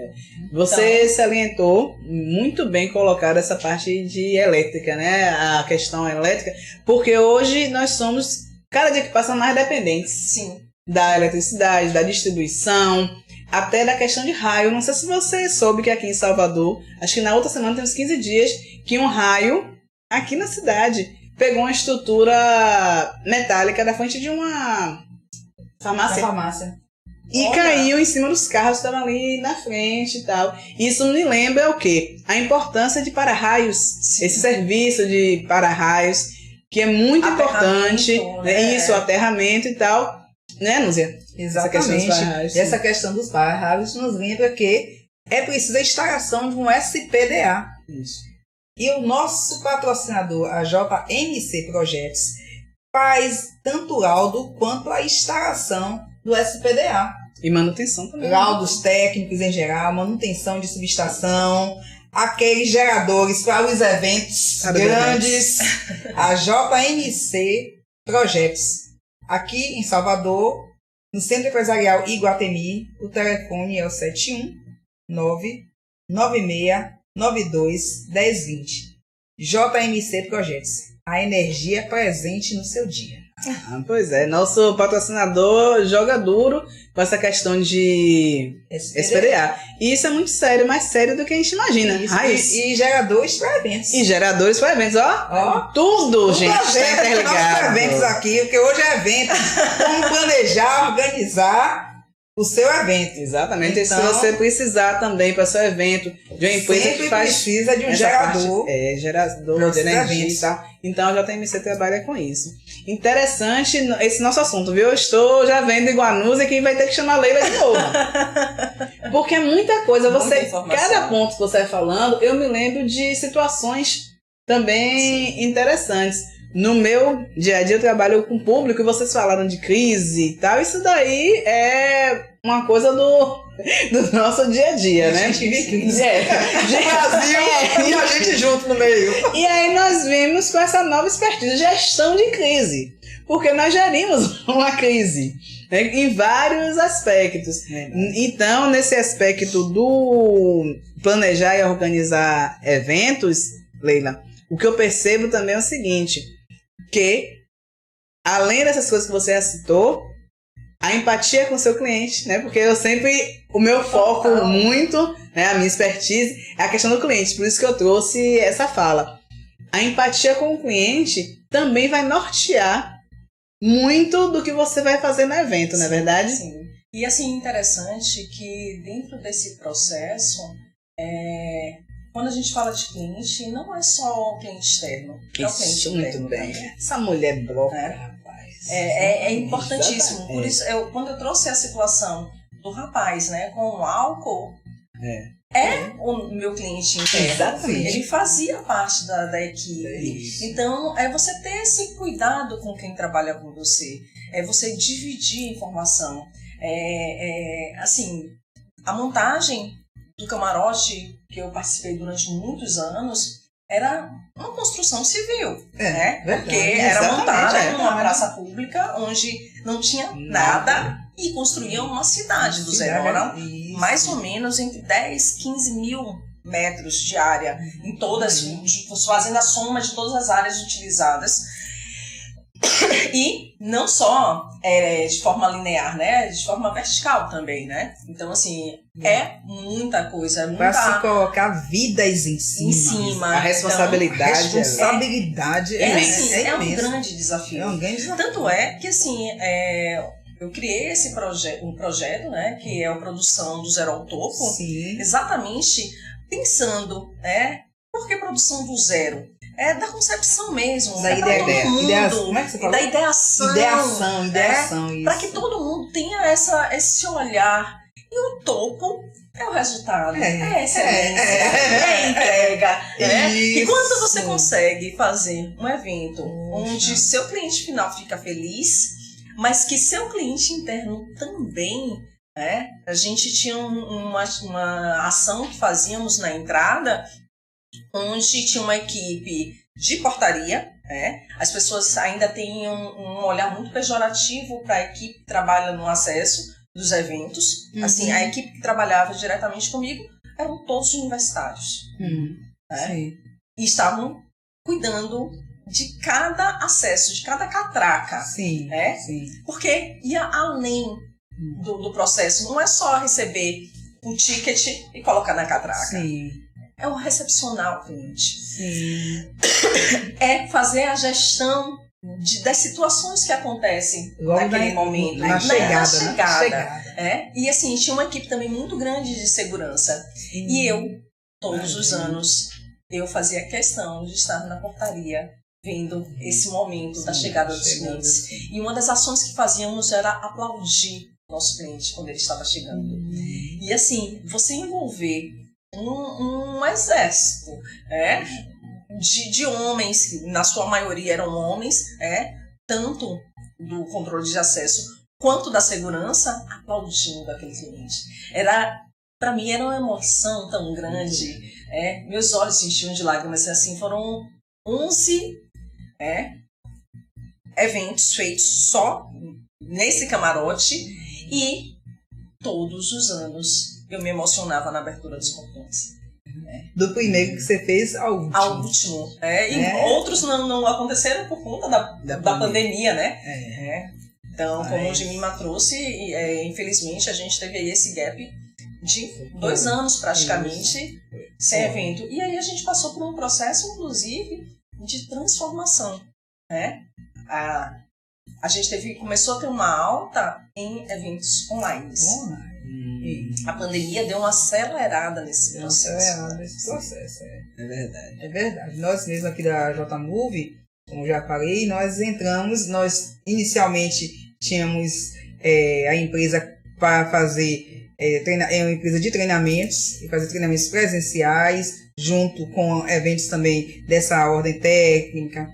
Você salientou muito bem colocado essa parte de elétrica, né? A questão elétrica. Porque hoje nós somos, cada dia que passa, mais dependentes.
Sim.
Da eletricidade, da distribuição, até da questão de raio. Não sei se você soube que aqui em Salvador, acho que na outra semana tem uns 15 dias, que um raio aqui na cidade pegou uma estrutura metálica da frente de uma farmácia. E caiu em cima dos carros que estavam ali na frente e tal. Isso me lembra o quê? A importância de para-raios. Sim. Esse serviço de para-raios, que é muito importante. Né? Isso, o aterramento e tal. Né, Núzia?
Exatamente. Essa questão dos para-raios nos lembra que é preciso a instalação de um SPDA.
Isso.
E o nosso patrocinador, a JMC Projetos, faz tanto laudo quanto a instalação do SPDA.
E manutenção também.
Laudos técnicos em geral, manutenção de subestação, aqueles geradores para os eventos grandes. A JMC Projetos. Aqui em Salvador, no Centro Empresarial Iguatemi, o telefone é o 71996921020. JMC Projetos. a energia presente no seu dia.
Pois é, nosso patrocinador joga duro com essa questão de esfrear. E isso é muito sério, mais sério do que a gente imagina.
E geradores para eventos.
E geradores para eventos, tudo, gente, está interligado.
Eventos aqui, porque hoje é evento. Como planejar, organizar o seu evento.
Exatamente. Então, e se você precisar também para seu evento de uma empresa que
precisa de um gerador.
Gerador de energia e tal. Então a JMC trabalha com isso. Interessante esse nosso assunto, viu? Eu estou já vendo Iguanusa que vai ter que chamar a Leila de novo. Porque é muita coisa. Cada ponto que você vai falando, eu me lembro de situações também interessantes. No meu dia a dia eu trabalho com público e vocês falaram de crise e tal. Isso daí é uma coisa do nosso dia a dia, né?
A gente vive crise.
De Brasil
e a gente junto no meio.
E aí nós vimos com essa nova expertise, gestão de crise. Porque nós gerimos uma crise, né, em vários aspectos. Então, nesse aspecto do planejar e organizar eventos, Leila, o que eu percebo também é o seguinte, que além dessas coisas que você já citou, a empatia com o seu cliente, né? Porque o meu foco muito, né, a minha expertise é a questão do cliente, por isso que eu trouxe essa fala. A empatia com o cliente também vai nortear muito do que você vai fazer no evento, não é verdade?
Sim. E assim, interessante que dentro desse processo, quando a gente fala de cliente, não é só o cliente externo. É o cliente interno
bem.
Também.
Essa mulher bloca, rapaz.
É importantíssimo. Por isso, quando eu trouxe a situação do rapaz, né, com o álcool, o meu cliente interno.
Exatamente.
Ele fazia parte da equipe. Então, é você ter esse cuidado com quem trabalha com você. É você dividir informação. Assim, a montagem do camarote que eu participei durante muitos anos era uma construção civil, né?
Verdade,
porque era montada numa
verdade.
praça pública onde não tinha nada e construíam uma cidade do zero. Eram mais ou menos entre 10 e 15 mil metros de área, em todas, fazendo a soma de todas as áreas utilizadas. E não só de forma linear, né? De forma vertical também, né? Então, assim, é muita coisa.
Para se colocar vidas em cima.
A responsabilidade.
Então, responsabilidade
é um grande desafio.
É um grande desafio.
Tanto é que, assim, eu criei um projeto, né? Que é a produção do Zero ao Topo.
Sim.
Exatamente pensando, por que produção do zero? É da concepção mesmo,
da ideia, como é que você fala?
Da ideação.
Ideação,
para que todo mundo tenha esse olhar. E o topo é o resultado, é excelência, é entrega. E quando você consegue fazer um evento onde seu cliente final fica feliz, mas que seu cliente interno também, a gente tinha uma ação que fazíamos na entrada, onde tinha uma equipe de portaria, as pessoas ainda têm um olhar muito pejorativo para a equipe que trabalha no acesso dos eventos. Assim, a equipe que trabalhava diretamente comigo eram todos universitários. E estavam cuidando de cada acesso, de cada catraca.
Sim.
Porque ia além do processo. Não é só receber um ticket e colocar na catraca.
Sim.
É o recepcionar o cliente.
Sim.
É fazer a gestão das situações que acontecem naquele momento.
Na chegada.
E assim, tinha uma equipe também muito grande de segurança.
Sim.
E eu, todos os anos, eu fazia questão de estar na portaria vendo esse momento da chegada dos clientes. E uma das ações que fazíamos era aplaudir nosso cliente quando ele estava chegando. E assim, você envolver um exército de homens, que na sua maioria eram homens, tanto do controle de acesso quanto da segurança, aplaudindo aquele cliente. Para mim era uma emoção tão grande, meus olhos se enchiam de lágrimas. Assim, foram 11 eventos feitos só nesse camarote, e todos os anos eu me emocionava na abertura dos portões.
Do primeiro que você fez ao último.
Ao último. E outros não aconteceram por conta da pandemia, né? Então, como o Jemima trouxe, infelizmente a gente teve aí esse gap de 2 anos praticamente sem evento. E aí a gente passou por um processo, inclusive, de transformação, né? A gente começou a ter uma alta em eventos online. A pandemia deu uma acelerada nesse processo.
É verdade. É verdade. Nós mesmos aqui da JMove, como já falei, nós inicialmente tínhamos a empresa para fazer uma empresa de treinamentos, e fazer treinamentos presenciais, junto com eventos também dessa ordem técnica.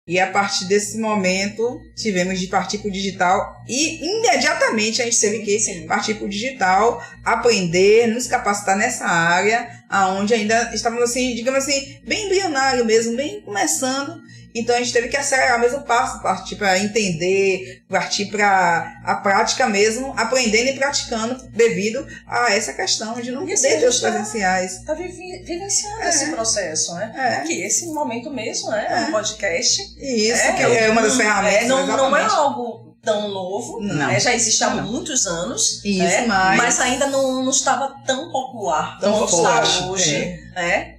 E a partir desse momento, tivemos de partir para o digital e imediatamente a gente teve que partir para o digital, aprender, nos capacitar nessa área, onde ainda estávamos assim, digamos assim, bem embrionário mesmo, bem começando. Então a gente teve que acelerar o mesmo passo, partir para entender, partir para a prática mesmo, aprendendo e praticando devido a essa questão de não ter os presenciais.
Está vivenciando esse processo, né? Aqui, esse momento mesmo, né? É um podcast.
Isso, que é uma das ferramentas.
Não é algo tão novo, já existe há muitos anos, mas ainda não estava tão popular, como está hoje,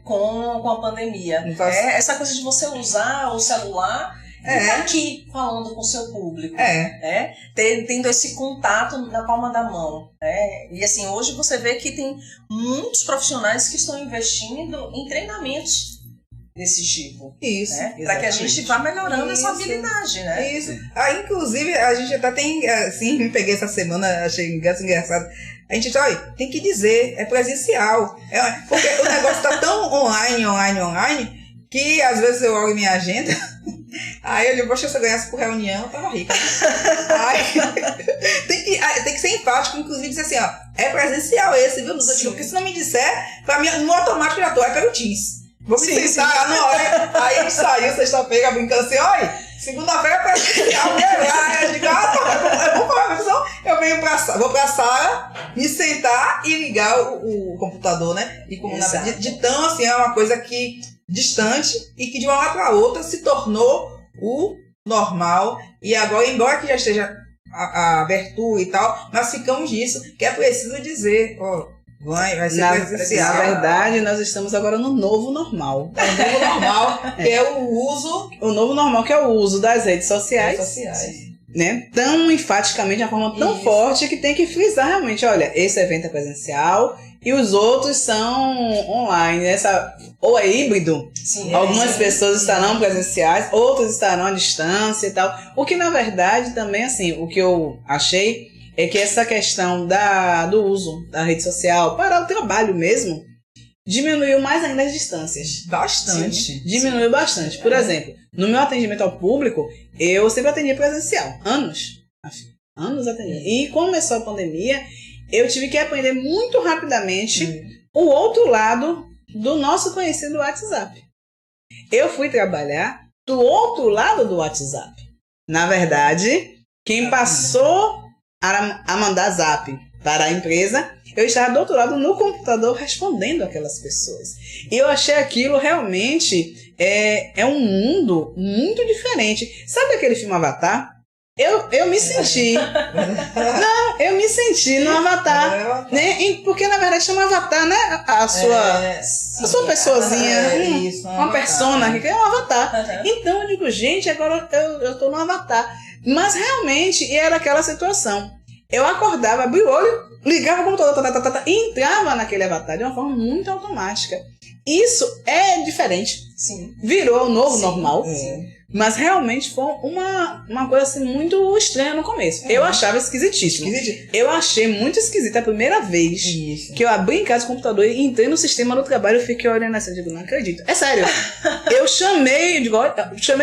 com a pandemia. Então, essa coisa de você usar o celular e estar aqui falando com o seu público, tendo esse contato na palma da mão. E assim, hoje você vê que tem muitos profissionais que estão investindo em treinamentos desse tipo.
Isso.
Para que a gente vá melhorando essa habilidade, né?
Isso. Inclusive, a gente até tem, assim, me peguei essa semana, achei engraçado. A gente tem que dizer, é presencial. Porque o negócio tá tão online, que às vezes eu olho minha agenda, aí eu digo, poxa, se eu ganhasse por reunião, eu tava rica. Tem que ser enfático, inclusive dizer assim, é presencial esse, viu? Porque se não me disser, pra mim, no automático já tô, pelo Teams. Vou me sentar na hora. Aí a gente saiu sexta-feira brincando assim, olha, segunda-feira é presencial, aí eu digo, vou falar, então eu vou pra sala, me sentar e ligar o computador, né? E como de tão assim, é uma coisa que distante e que de uma hora para outra se tornou o normal. E agora, embora que já esteja a abertura e tal, nós ficamos nisso, que é preciso dizer, vai ser presencial.
Na verdade, nós estamos agora no novo normal.
O novo normal, que é o uso...
O novo normal, que é o uso das redes sociais. Né? Tão enfaticamente, de uma forma tão forte, que tem que frisar realmente, olha, esse evento é presencial e os outros são online. Ou é híbrido. Algumas pessoas estarão presenciais, outras estarão à distância e tal. O que, na verdade, também, assim, o que eu achei é que essa questão do uso da rede social para o trabalho mesmo diminuiu mais ainda as distâncias.
Bastante.
Diminuiu bastante. Por exemplo, no meu atendimento ao público, eu sempre atendia presencial. Anos atendia. E começou a pandemia, eu tive que aprender muito rapidamente o outro lado do nosso conhecido WhatsApp. Eu fui trabalhar do outro lado do WhatsApp. Na verdade, quem passou a mandar zap para a empresa, eu estava do outro lado no computador respondendo aquelas pessoas. E eu achei aquilo realmente um mundo muito diferente. Sabe aquele filme Avatar? Eu me senti. Eu me senti no Avatar. Né? Porque na verdade chama Avatar, né? A sua pessoazinha. Uma persona que é um Avatar. Então eu digo, gente, agora eu tô no Avatar. Mas realmente era aquela situação. Eu acordava, abria o olho, ligava o computador e entrava naquele avatar de uma forma muito automática. Isso é diferente. Virou o novo normal. Mas realmente foi uma coisa assim, muito estranha no começo. Eu achava esquisitíssimo. Eu achei muito esquisito. A primeira vez que eu abri em casa o computador e entrei no sistema do trabalho, eu fiquei olhando assim, eu digo, não acredito. É sério. Eu chamei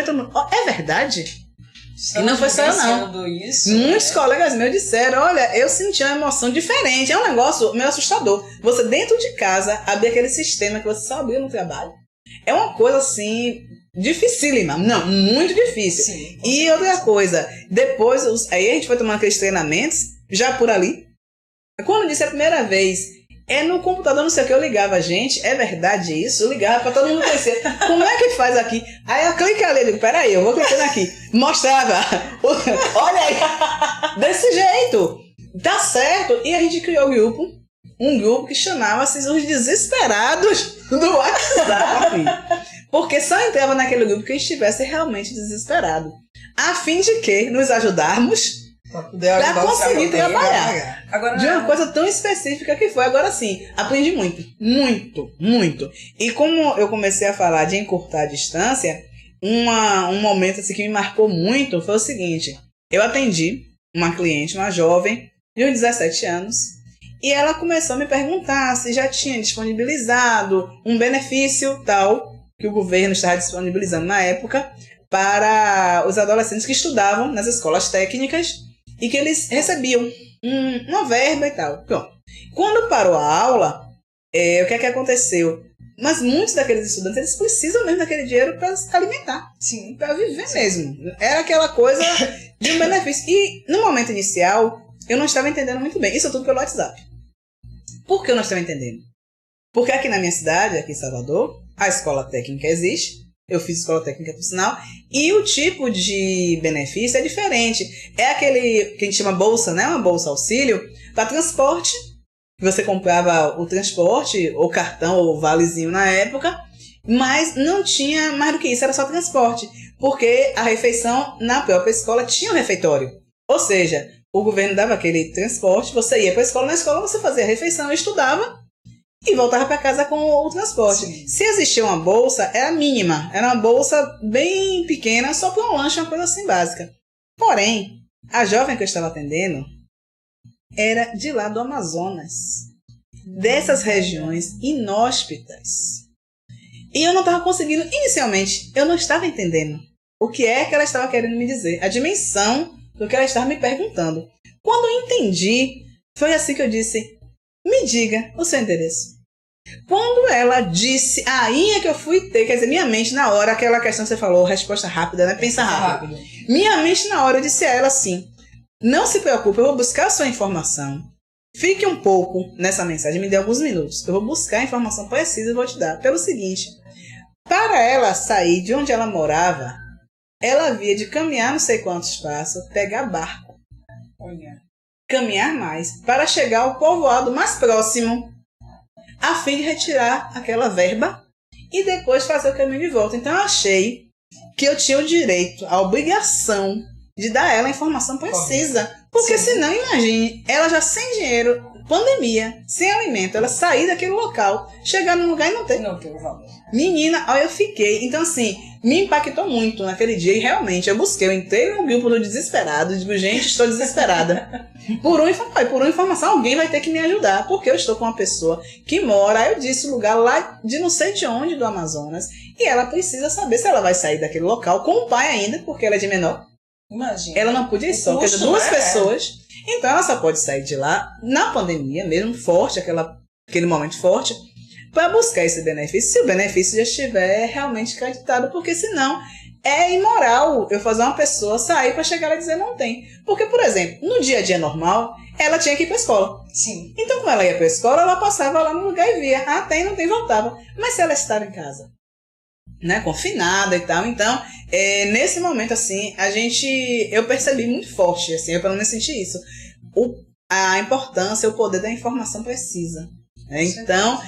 todo mundo. É verdade? E não foi só eu, não. Muitos colegas meus disseram, olha, eu senti uma emoção diferente. É um negócio meio assustador. Você dentro de casa, abrir aquele sistema que você só abriu no trabalho. É uma coisa assim, dificílima. Não, muito difícil. E outra coisa, depois, aí a gente foi tomando aqueles treinamentos, já por ali. Quando eu disse a primeira vez, no computador, não sei o que, eu ligava, gente, é verdade isso? Eu ligava pra todo mundo conhecer. Como é que faz aqui? Aí eu cliquei ali, eu digo, peraí, eu vou clicando aqui. Mostrava. Olha aí. Desse jeito. Tá certo. E a gente criou um grupo que chamava-se Os Desesperados do WhatsApp. Porque só entrava naquele grupo quem estivesse realmente desesperado. A fim de que nos ajudarmos para conseguir trabalhar. Agora, de uma coisa tão específica que foi. Agora sim, aprendi muito. E como eu comecei a falar de encurtar a distância, um momento assim, que me marcou muito foi o seguinte. Eu atendi uma cliente, uma jovem, de uns 17 anos, e ela começou a me perguntar se já tinha disponibilizado um benefício tal, que o governo estava disponibilizando na época, para os adolescentes que estudavam nas escolas técnicas, e que eles recebiam uma verba e tal. Bom, quando parou a aula, o que é que aconteceu? Mas muitos daqueles estudantes, eles precisam mesmo daquele dinheiro para se alimentar. Sim. Para viver mesmo. Era aquela coisa de um benefício. E no momento inicial, eu não estava entendendo muito bem. Isso tudo pelo WhatsApp. Por que eu não estava entendendo? Porque aqui na minha cidade, aqui em Salvador, a escola técnica existe. Eu fiz escola técnica, por sinal, e o tipo de benefício é diferente. É aquele que a gente chama bolsa, né? Uma bolsa auxílio para transporte. Você comprava o transporte, ou cartão, ou valezinho na época, mas não tinha mais do que isso, era só transporte. Porque a refeição na própria escola tinha um refeitório. Ou seja, o governo dava aquele transporte, você ia para a escola, na escola você fazia a refeição, estudava, e voltava para casa com o transporte. Sim. Se existia uma bolsa, era mínima. Era uma bolsa bem pequena, só para um lanche, uma coisa assim básica. Porém, a jovem que eu estava atendendo era de lá do Amazonas. Dessas regiões inóspitas. E eu não estava conseguindo, inicialmente, eu não estava entendendo o que é que ela estava querendo me dizer. A dimensão do que ela estava me perguntando. Quando eu entendi, foi assim que eu disse... Me diga o seu endereço. Quando ela disse, aí é que eu fui ter, quer dizer, minha mente na hora, aquela questão que você falou, resposta rápida, né? Pensa rápido. Minha mente na hora, eu disse a ela assim, não se preocupe, eu vou buscar a sua informação. Fique um pouco nessa mensagem, me dê alguns minutos. Eu vou buscar a informação precisa e vou te dar. Pelo seguinte, para ela sair de onde ela morava, ela havia de caminhar não sei quantos passos, pegar barco. Olha. Caminhar mais para chegar ao povoado mais próximo a fim de retirar aquela verba e depois fazer o caminho de volta. Então eu achei que eu tinha o direito, a obrigação de dar a ela a informação precisa. Porque senão, imagine, ela já sem dinheiro, pandemia, sem alimento, ela sair daquele local, chegar num lugar e não ter. Não tem o valor. Menina, olha, eu fiquei. Então assim, me impactou muito naquele dia e realmente eu busquei, eu entrei no grupo do desesperado, digo, gente, estou desesperada. Por uma informação, alguém vai ter que me ajudar, porque eu estou com uma pessoa que mora, aí eu disse o lugar lá de não sei de onde do Amazonas, e ela precisa saber se ela vai sair daquele local com o pai ainda, porque ela é de menor. Imagina. Ela não podia ir só, porque duas pessoas, então ela só pode sair de lá na pandemia, mesmo forte, aquele momento forte, para buscar esse benefício, se o benefício já estiver realmente creditado, porque senão é imoral eu fazer uma pessoa sair para chegar lá e dizer não tem. Porque, por exemplo, no dia a dia normal, ela tinha que ir para a escola. Sim. Então, quando ela ia para a escola, ela passava lá no lugar e via. Ah, tem, não tem, voltava. Mas se ela estava em casa, né, confinada e tal, então, nesse momento, assim, eu percebi muito forte, assim, eu pelo menos senti isso, a importância, o poder da informação precisa. Então,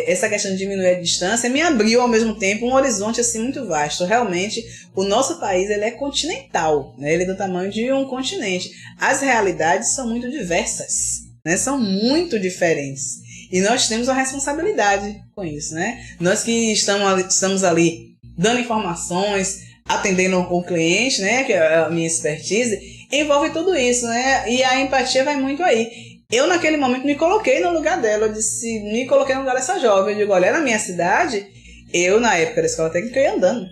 essa questão de diminuir a distância me abriu ao mesmo tempo um horizonte assim muito vasto. Realmente, o nosso país ele é continental, né? Ele é do tamanho de um continente. As realidades são muito diversas, né? São muito diferentes. E nós temos uma responsabilidade com isso, né? Nós que estamos ali dando informações, atendendo o cliente, né? Que é a minha expertise, envolve tudo isso, né? E a empatia vai muito aí. Eu, naquele momento, me coloquei no lugar dela. Me coloquei no lugar dessa jovem. Eu digo, olha, na minha cidade, eu, na época da escola técnica, eu ia andando.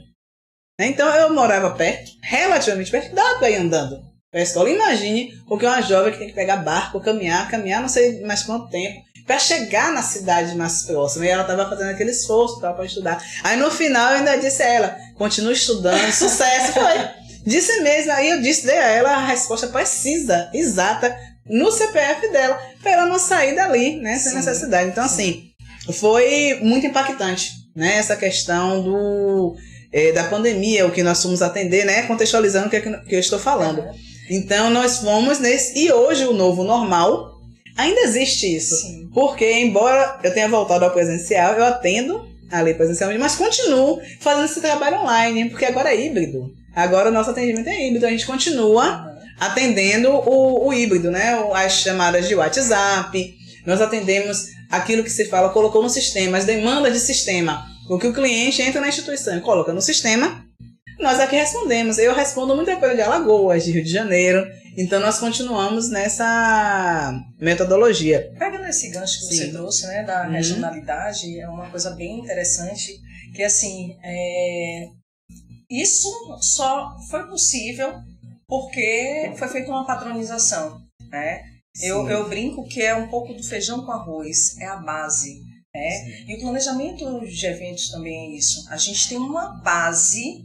Então, eu morava perto, relativamente perto, dava para ir andando para a escola. Imagine o que uma jovem que tem que pegar barco, caminhar não sei mais quanto tempo, para chegar na cidade mais próxima. E ela estava fazendo aquele esforço para estudar. Aí, no final, eu ainda disse a ela, continue estudando, sucesso. Foi. Disse mesmo. Aí eu dei a ela a resposta precisa, exata, no CPF dela, para ela não sair dali, né, sem necessidade. Então, assim, foi muito impactante, né, essa questão da pandemia, o que nós fomos atender, né, contextualizando o que eu estou falando. Então, nós fomos nesse... E hoje, o novo normal, ainda existe isso. Sim. Porque, embora eu tenha voltado ao presencial, eu atendo ali presencialmente, mas continuo fazendo esse trabalho online, porque agora é híbrido. Agora o nosso atendimento é híbrido, a gente continua atendendo o híbrido, né? As chamadas de WhatsApp, nós atendemos aquilo que se fala, colocou no sistema, as demandas de sistema. O que o cliente entra na instituição e coloca no sistema, nós aqui respondemos. Eu respondo muita coisa de Alagoas, de Rio de Janeiro, então nós continuamos nessa metodologia.
Pegando esse gancho que você trouxe, né, da regionalidade, é uma coisa bem interessante, que assim, isso só foi possível porque foi feita uma padronização, né? Eu brinco que é um pouco do feijão com arroz, é a base, né? E o planejamento de eventos também é isso. A gente tem uma base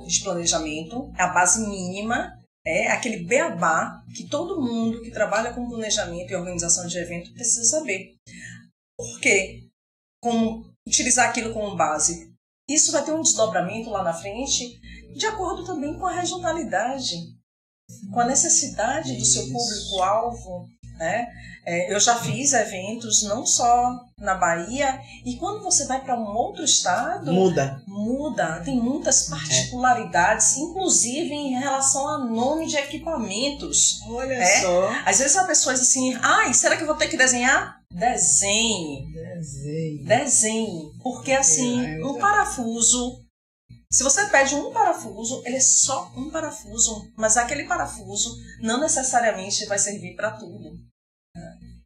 de planejamento, a base mínima, aquele beabá que todo mundo que trabalha com planejamento e organização de evento precisa saber. Por quê? Como utilizar aquilo como base. Isso vai ter um desdobramento lá na frente, de acordo também com a regionalidade, com a necessidade do seu público-alvo, né? Eu já fiz eventos não só na Bahia, e quando você vai para um outro estado...
Muda,
tem muitas particularidades, inclusive em relação a nome de equipamentos.
Olha só.
Às vezes a pessoa diz assim, será que eu vou ter que desenhar? Desenhe. Porque assim, um parafuso, se você pede um parafuso, ele é só um parafuso, mas aquele parafuso não necessariamente vai servir para tudo.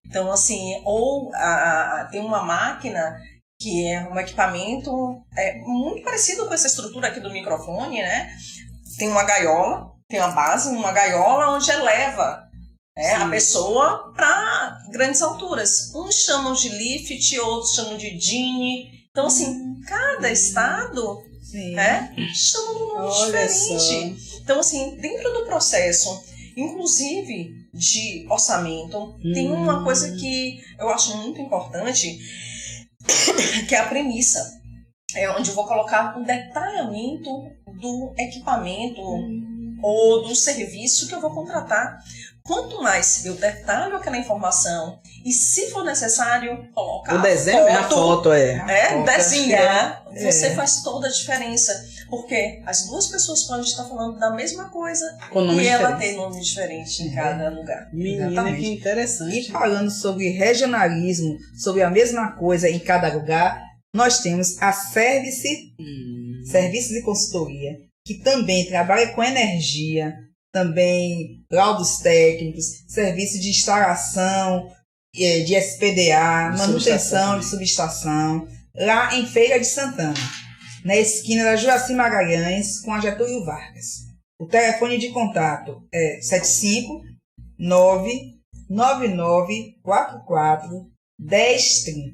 Então, assim, ou tem uma máquina que é um equipamento muito parecido com essa estrutura aqui do microfone, né? Tem uma gaiola, tem uma base, uma gaiola onde eleva a pessoa para grandes alturas. Uns chamam de lift, outros chamam de Genie. Então, assim, cada estado chama de um nome diferente. Então, assim, dentro do processo, inclusive de orçamento, tem uma coisa que eu acho muito importante, que é a premissa. É onde eu vou colocar um detalhamento do equipamento ou do serviço que eu vou contratar. Quanto mais eu detalho aquela informação e, se for necessário, colocar
o desenho, a foto
desenhar, você faz toda a diferença. Porque as duas pessoas podem estar falando da mesma coisa e ela tem nome diferente em cada lugar.
Menina, que interessante.
E falando sobre regionalismo, sobre a mesma coisa em cada lugar, nós temos a Serviços de Consultoria, que também trabalha com energia, também laudos técnicos, serviço de instalação, de SPDA, manutenção de subestação, lá em Feira de Santana, na esquina da Juraci Magalhães com a Getúlio Vargas. O telefone de contato é 759-9944-1030.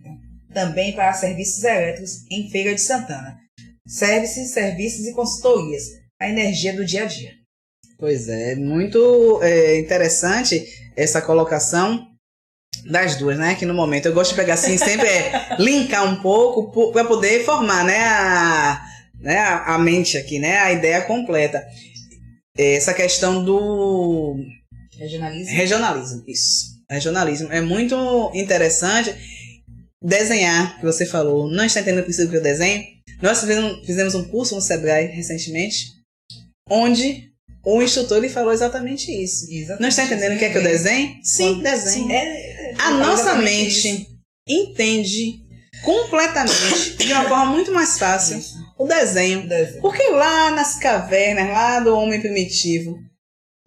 Também para serviços elétricos em Feira de Santana. Serviços e consultorias, a energia do dia a dia.
Pois é, muito interessante essa colocação das duas, né? Que no momento eu gosto de pegar assim, sempre linkar um pouco para poder formar, né? A mente aqui, né? A ideia completa. Essa questão do regionalismo, isso. Regionalismo é muito interessante. Desenhar, que você falou, não está entendendo o princípio que eu desenho? Nós fizemos um curso no Sebrae recentemente, onde o instrutor ele falou exatamente isso. Não está entendendo o que é que eu desenho? Sim, desenho. A nossa mente entende completamente, de uma forma muito mais fácil, o desenho. Porque lá nas cavernas, lá do homem primitivo,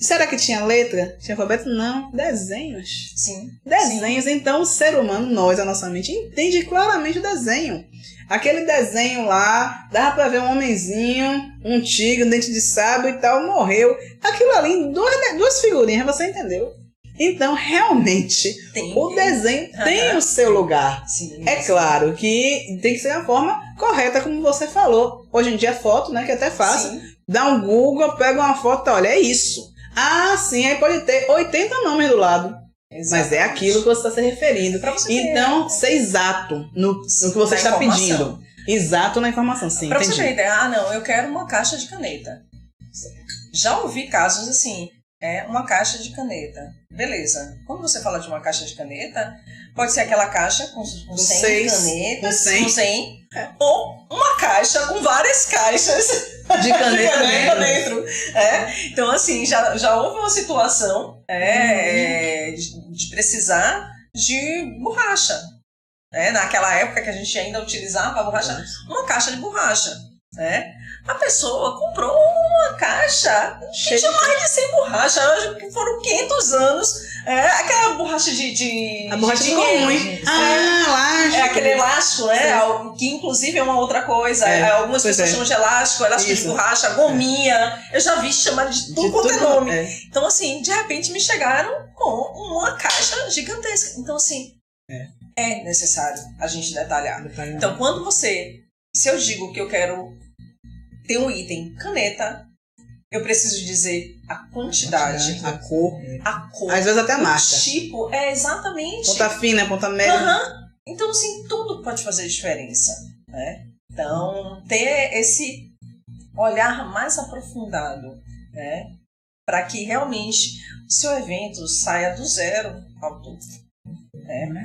será que tinha letra? Tinha alfabeto? Não. Desenhos.
Sim.
Desenhos. Então, o ser humano, a nossa mente, entende claramente o desenho. Aquele desenho lá, dava pra ver um homenzinho, um tigre, um dente de sabre e tal, morreu. Aquilo ali, duas figurinhas, você entendeu? Então, realmente, o desenho tem o seu lugar.
Sim,
é claro que tem que ser a forma correta, como você falou. Hoje em dia, foto, né, que é até fácil. Dá um Google, pega uma foto, olha, é isso. Ah, sim, aí pode ter 80 nomes do lado. Exatamente. Mas é aquilo que você está se referindo. Então, ser exato no que você está pedindo. Exato na informação, sim.
Pra você ter ideia, não, eu quero uma caixa de caneta. Já ouvi casos assim, uma caixa de caneta. Beleza. Quando você fala de uma caixa de caneta, pode ser aquela caixa com 100 canetas, com 100, ou uma caixa com várias caixas
de caneta
dentro. Então, assim, já houve uma situação de precisar de borracha. Naquela época que a gente ainda utilizava a borracha, uma caixa de borracha. A pessoa comprou uma caixa que tinha mais de 100 borrachas. Acho que foram 500 anos. Aquela borracha
a borracha ficou ruim. Elástico.
Aquele elástico, que inclusive é uma outra coisa. Algumas pessoas chamam de elástico de borracha, gominha. Eu já vi chamar de tudo quanto é nome. Então, assim, de repente me chegaram com uma caixa gigantesca. Então, assim, é necessário a gente detalhar. Então, se eu digo que eu quero ter um item caneta, eu preciso dizer a quantidade,
a cor,
às
vezes até a marca,
o tipo, exatamente,
ponta fina, ponta média.
Então, assim, tudo pode fazer diferença, Então, ter esse olhar mais aprofundado, para que realmente o seu evento saia do zero ao topo.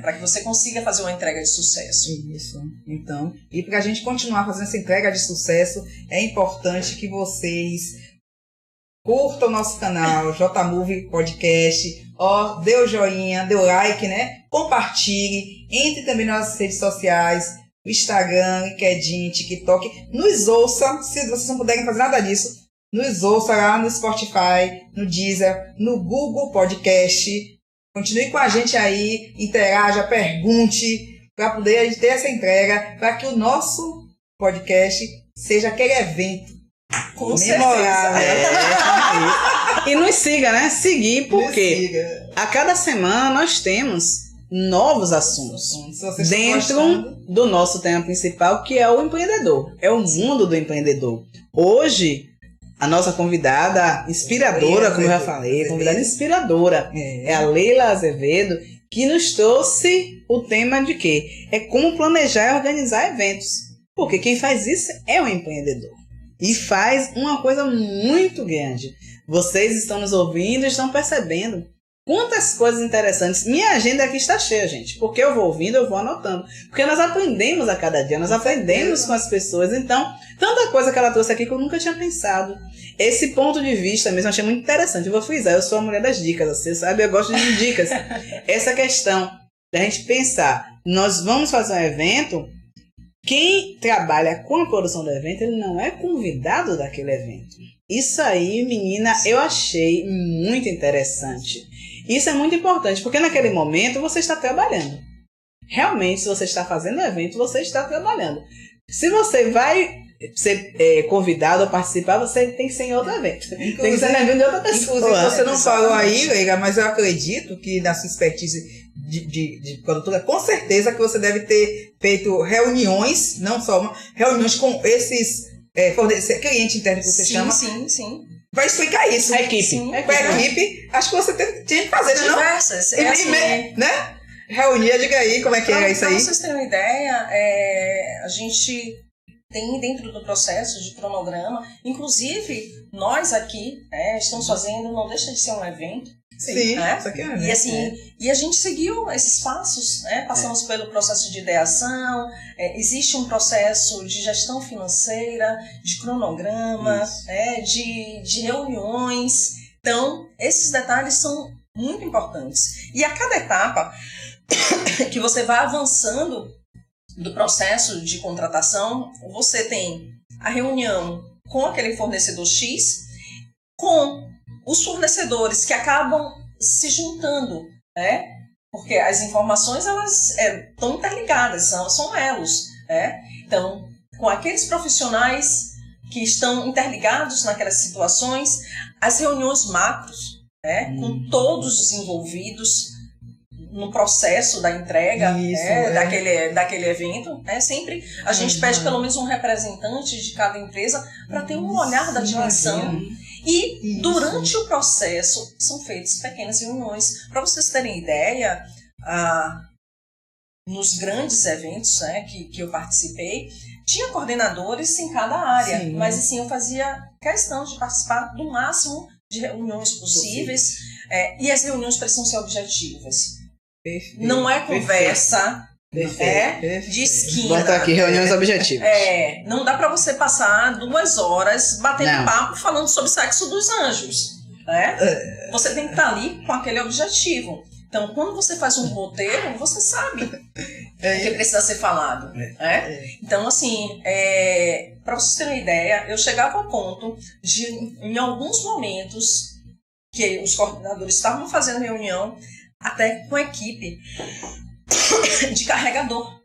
Para que você consiga fazer uma entrega de sucesso.
Isso. Então, e para a gente continuar fazendo essa entrega de sucesso, é importante que vocês curtam o nosso canal, JMove Podcast, dê o joinha, dê o like, compartilhe, entre também nas nossas redes sociais, Instagram, LinkedIn, TikTok, nos ouça, se vocês não puderem fazer nada disso, nos ouça lá no Spotify, no Deezer, no Google Podcast. Continue com a gente aí, interaja, pergunte, para poder a gente ter essa entrega, para que o nosso podcast seja aquele evento memorável.
E nos siga, Seguir, porque a cada semana nós temos novos assuntos dentro do nosso tema principal, que é o empreendedor. É o mundo do empreendedor. Hoje, a nossa convidada inspiradora, como eu já falei, convidada inspiradora, é a Leila Azevedo, que nos trouxe o tema de quê? É como planejar e organizar eventos. Porque quem faz isso é um empreendedor. E faz uma coisa muito grande. Vocês estão nos ouvindo e estão percebendo quantas coisas interessantes. Minha agenda aqui está cheia, gente. Porque eu vou ouvindo, eu vou anotando. Porque nós aprendemos a cada dia, nós aprendemos com as pessoas. Então, tanta coisa que ela trouxe aqui que eu nunca tinha pensado. Esse ponto de vista mesmo eu achei muito interessante. Eu vou frisar, eu sou a mulher das dicas, você sabe, eu gosto de dicas. Essa questão da gente pensar, nós vamos fazer um evento, quem trabalha com a produção do evento, ele não é convidado daquele evento. Isso aí, menina, eu achei muito interessante. Isso é muito importante, porque naquele momento você está trabalhando. Realmente, se você está fazendo o evento, você está trabalhando. Se você vai ser convidado a participar, você tem que ser em outro evento. Tem que ser no evento de outra pessoa.
Inclusive, você não falou aí, Leila, mas eu acredito que na sua expertise de produtora, com certeza que você deve ter feito reuniões, não só uma, reuniões com esses cliente interno que você chama.
Sim.
Vai explicar isso.
A equipe.
A equipe, acho que você tinha que fazer, não?
Diversas.
Reunir, diga aí como é que é isso aí.
Para vocês terem uma ideia, a gente tem dentro do processo de cronograma, inclusive nós aqui estamos fazendo, não deixa de ser um evento.
Sim, isso aqui é um evento.
E assim, e a gente seguiu esses passos, passamos pelo processo de ideação, existe um processo de gestão financeira, de cronograma, de reuniões. Então, esses detalhes são muito importantes. E a cada etapa que você vai avançando do processo de contratação, você tem a reunião com aquele fornecedor X, com os fornecedores que acabam se juntando, porque as informações elas estão interligadas, são elos. Então, com aqueles profissionais que estão interligados naquelas situações, as reuniões macros, com todos os envolvidos, no processo da entrega daquele evento, sempre a gente pede pelo menos um representante de cada empresa para ter um olhar da dimensão. E durante o processo são feitas pequenas reuniões. Para vocês terem ideia, nos grandes eventos que eu participei, tinha coordenadores em cada área, mas assim, eu fazia questão de participar do máximo de reuniões possíveis, e as reuniões precisam ser objetivas.
Perfeito.
Não é conversa de esquina.
Bota aqui, reuniões objetivas.
Não dá para você passar 2 horas batendo papo falando sobre sexo dos anjos. Você tem que estar ali com aquele objetivo. Então, quando você faz um roteiro, você sabe o que precisa ser falado. Então, assim, para vocês terem uma ideia, eu chegava ao ponto de, em alguns momentos, que os coordenadores estavam fazendo reunião, até com a equipe de carregador.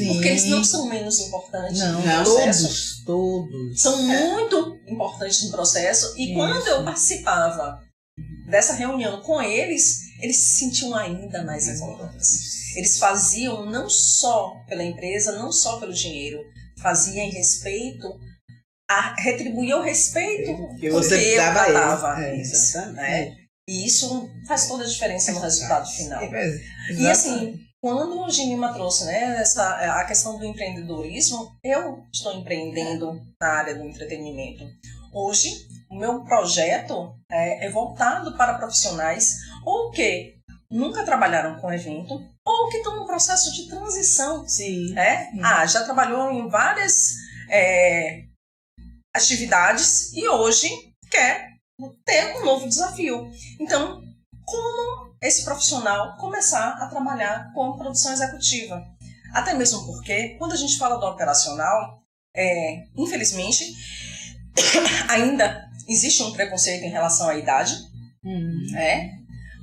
Porque eles não são menos importantes no processo.
Todos.
São muito importantes no processo. E quando eu participava dessa reunião com eles, eles se sentiam ainda mais importantes. Eles faziam não só pela empresa, não só pelo dinheiro, faziam em respeito, retribuía o respeito
que você dava a
eles. E isso faz toda a diferença no resultado final. E assim, quando o Genilma trouxe a questão do empreendedorismo, eu estou empreendendo na área do entretenimento. Hoje, o meu projeto é voltado para profissionais ou que nunca trabalharam com evento ou que estão no processo de transição. Já trabalhou em várias atividades e hoje quer ter um novo desafio. Então, como esse profissional começar a trabalhar com produção executiva? Até mesmo porque, quando a gente fala do operacional, infelizmente, ainda existe um preconceito em relação à idade.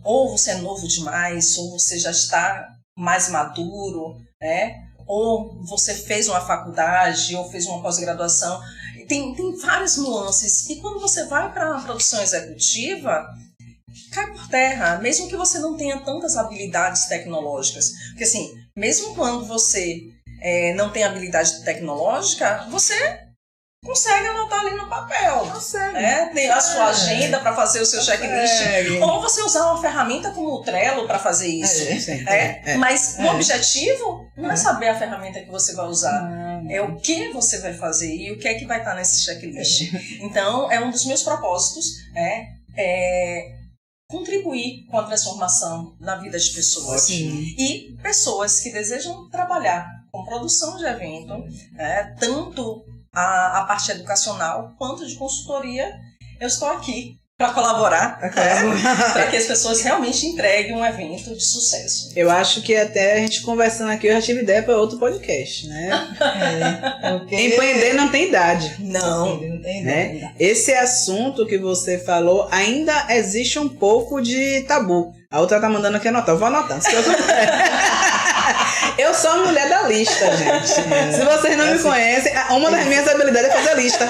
Ou você é novo demais, ou você já está mais maduro, ou você fez uma faculdade, ou fez uma pós-graduação. Tem várias nuances. E quando você vai para a produção executiva, cai por terra, mesmo que você não tenha tantas habilidades tecnológicas. Porque assim, mesmo quando você não tem habilidade tecnológica, você consegue anotar ali no papel. Tem a sua agenda para fazer o seu checklist. Ou você usar uma ferramenta como o Trello para fazer isso. Mas o objetivo não é saber a ferramenta que você vai usar. É o que você vai fazer e o que é que vai estar nesse checklist. Então, é um dos meus propósitos, contribuir com a transformação na vida de pessoas. E pessoas que desejam trabalhar com produção de evento, tanto a parte educacional quanto de consultoria, eu estou aqui para colaborar, para que as pessoas realmente entreguem um evento de sucesso.
Eu acho que até a gente conversando aqui, eu já tive ideia para outro podcast, Empreender não tem idade.
Não tem idade.
Esse assunto que você falou, ainda existe um pouco de tabu. A outra tá mandando aqui anotar. Eu vou anotar. Eu sou a mulher da lista, gente. Se vocês não me conhecem, uma das minhas habilidades é fazer lista.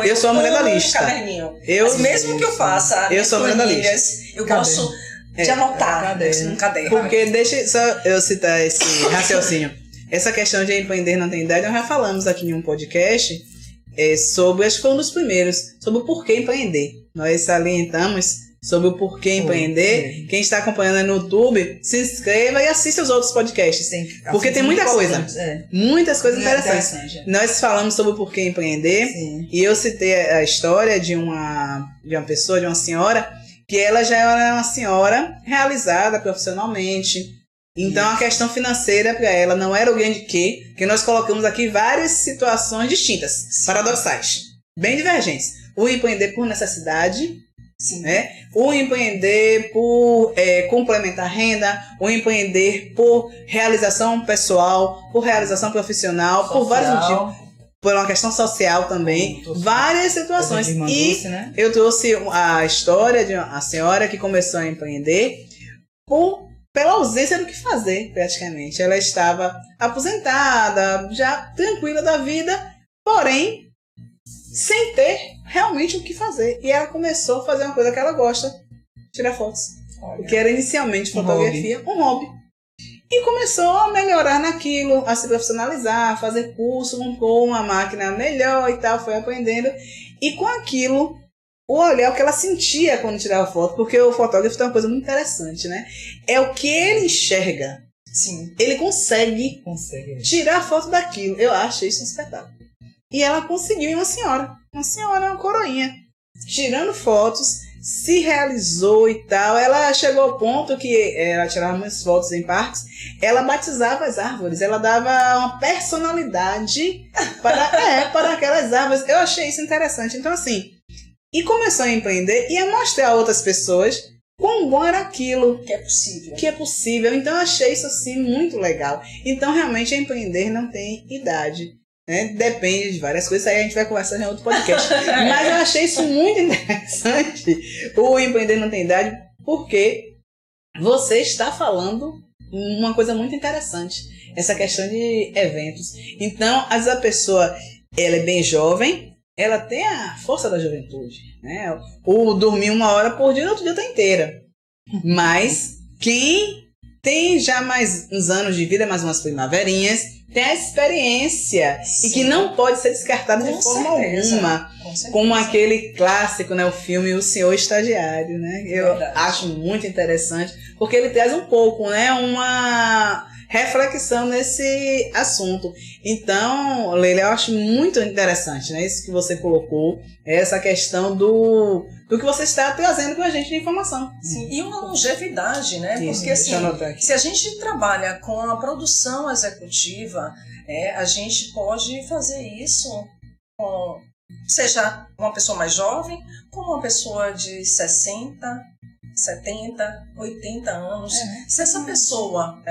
Eu sou a mulher da lista.
Mas mesmo que eu faça
eu sou a mulher da lista.
Eu gosto de anotar no caderno.
Porque deixa só eu citar esse raciocínio. Essa questão de empreender não tem idade, nós já falamos aqui em um podcast sobre, acho que foi um dos primeiros, sobre o porquê empreender. Nós salientamos sobre o porquê empreender. Quem está acompanhando aí no YouTube, se inscreva e assista os outros podcasts. Porque tem muita coisa. Muitas coisas interessantes. Nós falamos sobre o porquê empreender. E eu citei a história de uma pessoa, de uma senhora, que ela já era uma senhora realizada profissionalmente. Então a questão financeira para ela não era o grande quê, que nós colocamos aqui várias situações distintas, paradoxais, bem divergentes. O empreender por necessidade, o empreender por complementar renda, o empreender por realização pessoal, por realização profissional, por vários motivos, por uma questão social também, várias situações. E eu trouxe a história de uma senhora que começou a empreender pela ausência do que fazer, praticamente. Ela estava aposentada, já tranquila da vida, porém sem ter realmente o que fazer. E ela começou a fazer uma coisa que ela gosta, tirar fotos. o que era inicialmente fotografia, um hobby. E começou a melhorar naquilo, a se profissionalizar, a fazer curso, comprou uma máquina melhor e tal, foi aprendendo. E com aquilo, o olhar, o que ela sentia quando tirava foto, porque o fotógrafo tem uma coisa muito interessante, né? É o que ele enxerga.
Sim.
Ele consegue tirar foto daquilo. Eu acho isso um espetáculo. E ela conseguiu, uma senhora, uma coroinha, tirando fotos, se realizou e tal. Ela chegou ao ponto que ela tirava muitas fotos em parques, ela batizava as árvores, ela dava uma personalidade para aquelas árvores. Eu achei isso interessante. Então, assim, e começou a empreender e a mostrar a outras pessoas quão bom era aquilo. Que é possível. Então, eu achei isso, assim, muito legal. Então, realmente, empreender não tem idade. Né? Depende de várias coisas, aí a gente vai conversar em outro podcast. Mas eu achei isso muito interessante. O empreender não tem idade, porque você está falando uma coisa muito interessante. Essa questão de eventos. Então, às vezes a pessoa ela é bem jovem, ela tem a força da juventude. Né? O dormir 1 hora por dia, no outro dia está inteira. Mas quem tem já mais uns anos de vida, mais umas primaverinhas, tem a experiência. Sim. E que não pode ser descartada de forma alguma. Como aquele clássico, né, o filme O Senhor Estagiário, né? Eu acho muito interessante, porque ele traz um pouco, né, uma reflexão nesse assunto. Então, Leila, eu acho muito interessante, né, isso que você colocou, essa questão do que você está trazendo com a gente de informação.
Sim, e uma longevidade, né? Isso, porque assim, se a gente trabalha com a produção executiva, a gente pode fazer isso com, seja uma pessoa mais jovem, como uma pessoa de 60, 70, 80 anos. Se essa pessoa,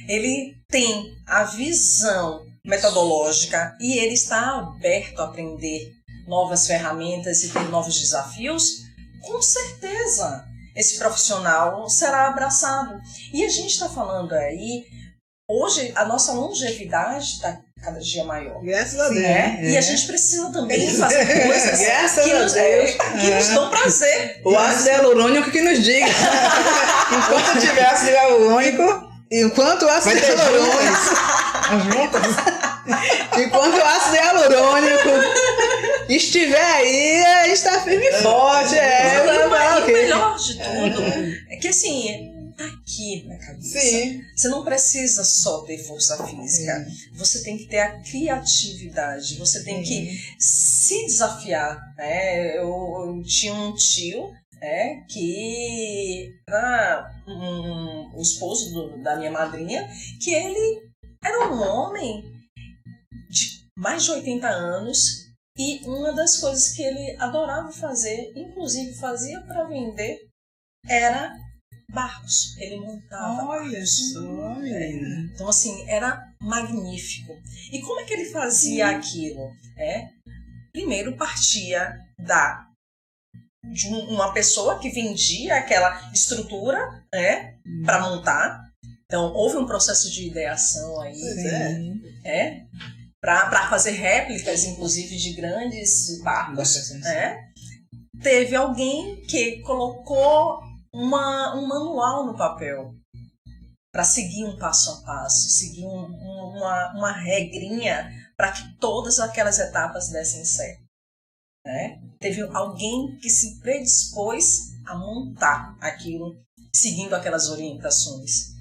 ele tem a visão metodológica e ele está aberto a aprender novas ferramentas e ter novos desafios, com certeza esse profissional será abraçado. E a gente está falando aí, hoje a nossa longevidade está cada dia maior.
Graças a Deus.
E a gente precisa também fazer coisas que nos dão prazer.
O ácido hialurônico que nos diga. Enquanto tiver ácido hialurônico, enquanto o ácido enquanto o ácido hialurônico estiver aí, a gente está firme e forte.
O melhor de tudo é que assim, tá aqui na cabeça.
Sim.
Você não precisa só ter força física. Você tem que ter a criatividade. Você tem que se desafiar. Eu tinha um tio que era o esposo da minha madrinha, que ele era um homem de mais de 80 anos e uma das coisas que ele adorava fazer, inclusive fazia para vender, era barcos. Ele montava.
Olha só, menina.
Então, assim, era magnífico. E como é que ele fazia aquilo? Primeiro partia de uma pessoa que vendia aquela estrutura para montar. Então, houve um processo de ideação aí, para fazer réplicas, inclusive, de grandes barcos. Teve alguém que colocou um manual no papel para seguir um passo a passo, seguir uma regrinha para que todas aquelas etapas dessem certo. Teve alguém que se predispôs a montar aquilo, seguindo aquelas orientações.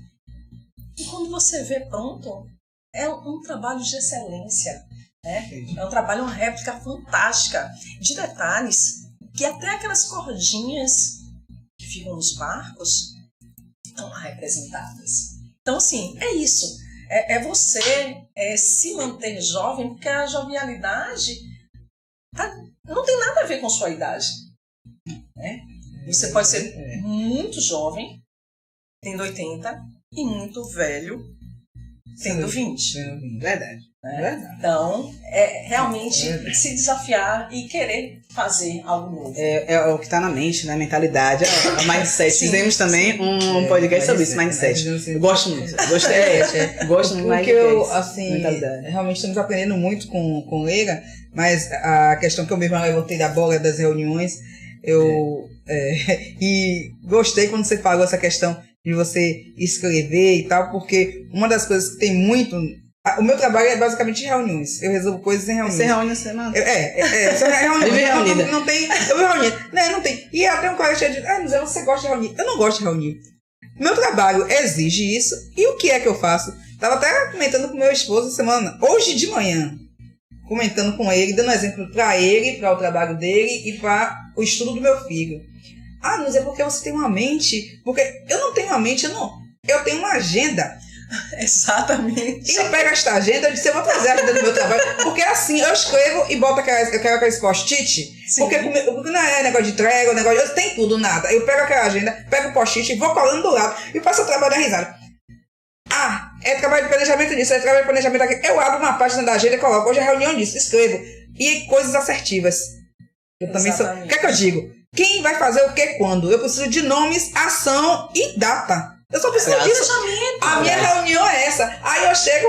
E quando você vê pronto, é um trabalho de excelência. É um trabalho, uma réplica fantástica, de detalhes, que até aquelas cordinhas que ficam nos barcos estão lá representadas. Então, assim, é isso. É você se manter jovem, porque a jovialidade não tem nada a ver com sua idade. Você pode ser muito jovem, tendo 80, e muito velho, tendo 20.
Verdade.
Então, realmente se desafiar e querer fazer algo novo.
É o que está na mente, na mentalidade, a mindset. Fizemos também um podcast sobre isso, mindset. Eu gosto muito. Gosto muito.
Porque eu, assim, realmente estamos aprendendo muito com Leila, mas a questão que eu mesmo levantei da bola das reuniões E gostei quando você falou essa questão de você escrever e tal, porque uma das coisas que tem muito... O meu trabalho é basicamente reuniões. Eu resolvo coisas em reuniões.
Você reúne a semana?
Você reúne.
Vive reunida.
Não tem... Eu vou reunir. Não tem. E até um colega cheio de... Mas você gosta de reunir. Eu não gosto de reunir. Meu trabalho exige isso. E o que é que eu faço? Tava até comentando com meu esposo semana... Hoje de manhã. Comentando com ele, dando exemplo para ele, para o trabalho dele e para o estudo do meu filho. Não é porque você tem uma mente... Porque eu não tenho uma mente, eu tenho uma agenda.
Exatamente.
E eu pego esta agenda e disse, eu vou trazer a agenda do meu trabalho. Porque assim, eu escrevo e boto eu quero aqueles post-it. Porque não é negócio de entrega, eu tenho tudo, nada. Eu pego aquela agenda, pego o post-it e vou colando do lado e faço o trabalho da risada. É trabalho de planejamento disso, é trabalho de planejamento daquilo. Eu abro uma página da agenda e coloco, hoje é reunião disso, escrevo. E coisas assertivas. Eu também sou... O que é que eu digo? Quem vai fazer o que quando? Eu preciso de nomes, ação e data. Eu só preciso disso. A minha reunião é essa. Aí eu chego...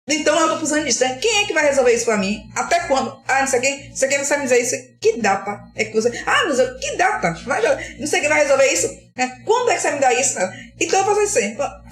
Então eu tô precisando disso, né? Quem é que vai resolver isso pra mim? Até quando? Não sei quem. Você quer me dizer isso? Que data é que você... não sei, que data? Não sei quem vai resolver isso. Quando é que você vai me dar isso? Então eu faço isso.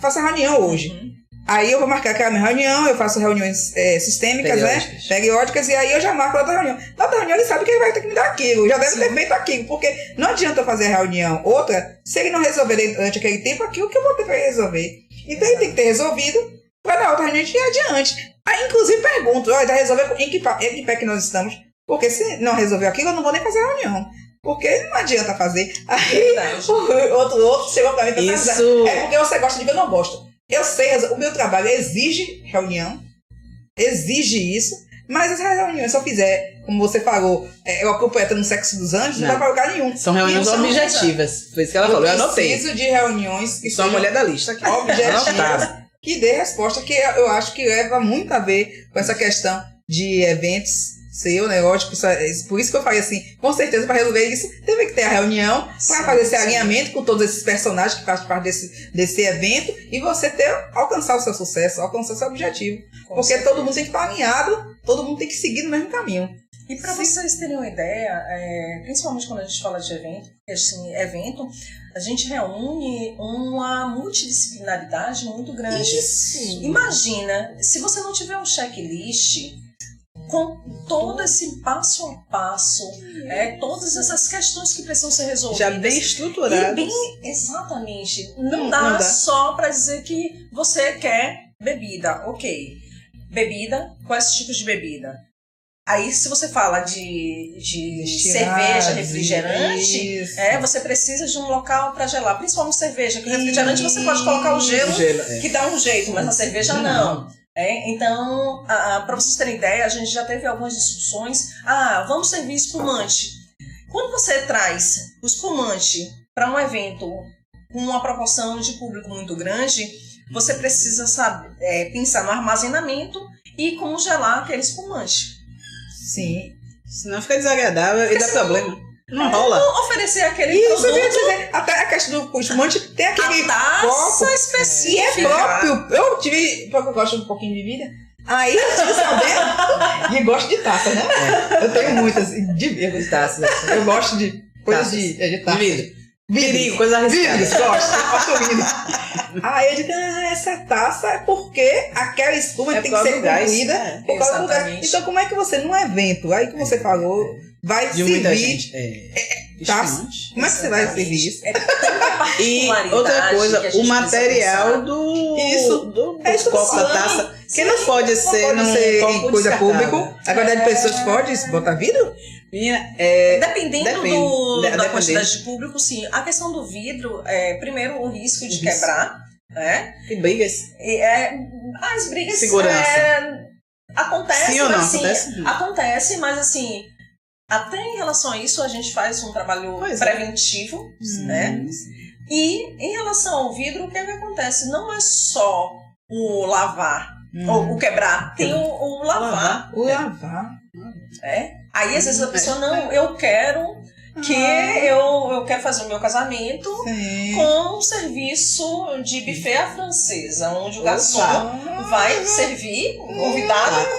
Faço a reunião hoje. Aí eu vou marcar aquela minha reunião, eu faço reuniões sistêmicas, periódicas, e aí eu já marco outra reunião. Na outra reunião ele sabe que ele vai ter que me dar aquilo, já deve ter feito aquilo, porque não adianta eu fazer a reunião outra, se ele não resolver durante aquele tempo aquilo que eu vou ter para resolver. Então ele tem que ter resolvido, para na outra reunião a gente ir adiante. Aí inclusive pergunto, vai resolver em que pé que nós estamos, porque se não resolver aquilo eu não vou nem fazer a reunião. Porque não adianta fazer. Aí outro chegou para mim e falou, é porque você gosta de que eu não gosto. Eu sei, o meu trabalho exige reunião, exige isso, mas as reuniões, se eu fizer, como você falou, eu acompanho no Sexo dos Anjos, não vai para lugar nenhum.
São reuniões objetivas. Foi isso que ela falou, eu anotei.
Eu preciso de reuniões que
são a mulher da lista aqui.
Objetivas, que dê resposta, que eu acho que leva muito a ver com essa questão de eventos seu, né? Lógico, por isso que eu falei assim, com certeza para resolver isso, teve que ter a reunião para fazer esse alinhamento com todos esses personagens que fazem parte desse evento e você alcançar o seu sucesso, alcançar o seu objetivo. Porque todo mundo tem que estar alinhado, todo mundo tem que seguir no mesmo caminho.
E para vocês terem uma ideia, principalmente quando a gente fala de evento, porque assim, evento, a gente reúne uma multidisciplinaridade muito grande.
Isso.
Imagina, se você não tiver um checklist com todo esse passo a passo, todas essas questões que precisam ser resolvidas.
Já bem estruturado.
Exatamente. Não dá só para dizer que você quer bebida. Ok. Bebida, quais tipos de bebida? Aí, se você fala de cerveja, refrigerante, você precisa de um local para gelar. Principalmente cerveja, porque refrigerante você pode colocar o gelo que dá um jeito, mas na cerveja não. Então, para vocês terem ideia, a gente já teve algumas discussões. Vamos servir espumante. Quando você traz o espumante para um evento com uma proporção de público muito grande, você precisa pensar no armazenamento e congelar aquele espumante.
Sim.
Senão fica desagradável e dá problema. Não rola.
Não oferecer aquele
produto.
Isso eu ia
dizer. Até a questão do espumante tem aquele
taça específica.
E é próprio. Eu tive... Porque eu gosto um pouquinho de bebida. Aí eu tive sabendo. E gosto de taça, né? Eu tenho muitas de taças. Eu gosto de coisas de taça.
Vidro, coisa arriscada.
Gosto. Aí eu digo, essa taça é porque aquela espuma tem que ser concluída por causa do gás. Então como é que você, num evento, aí que você falou, vai
de
servir...
muita gente.
Taça? Como é que você vai servir isso?
E outra coisa, o material do copo da taça, que não pode ser em coisa pública. A quantidade de pessoas pode botar vidro?
Dependendo da quantidade de público, sim. A questão do vidro, primeiro o risco de quebrar, né?
E brigas.
As brigas
acontecem. Sim ou não?
Acontece, mas assim, até em relação a isso a gente faz um trabalho preventivo, né? E em relação ao vidro, o que acontece? Não é só o lavar ou o quebrar, tem o lavar.
O lavar.
Aí às vezes a pessoa, não, eu quero que eu quero fazer o meu casamento com um serviço de buffet à francesa, onde o garçom vai servir o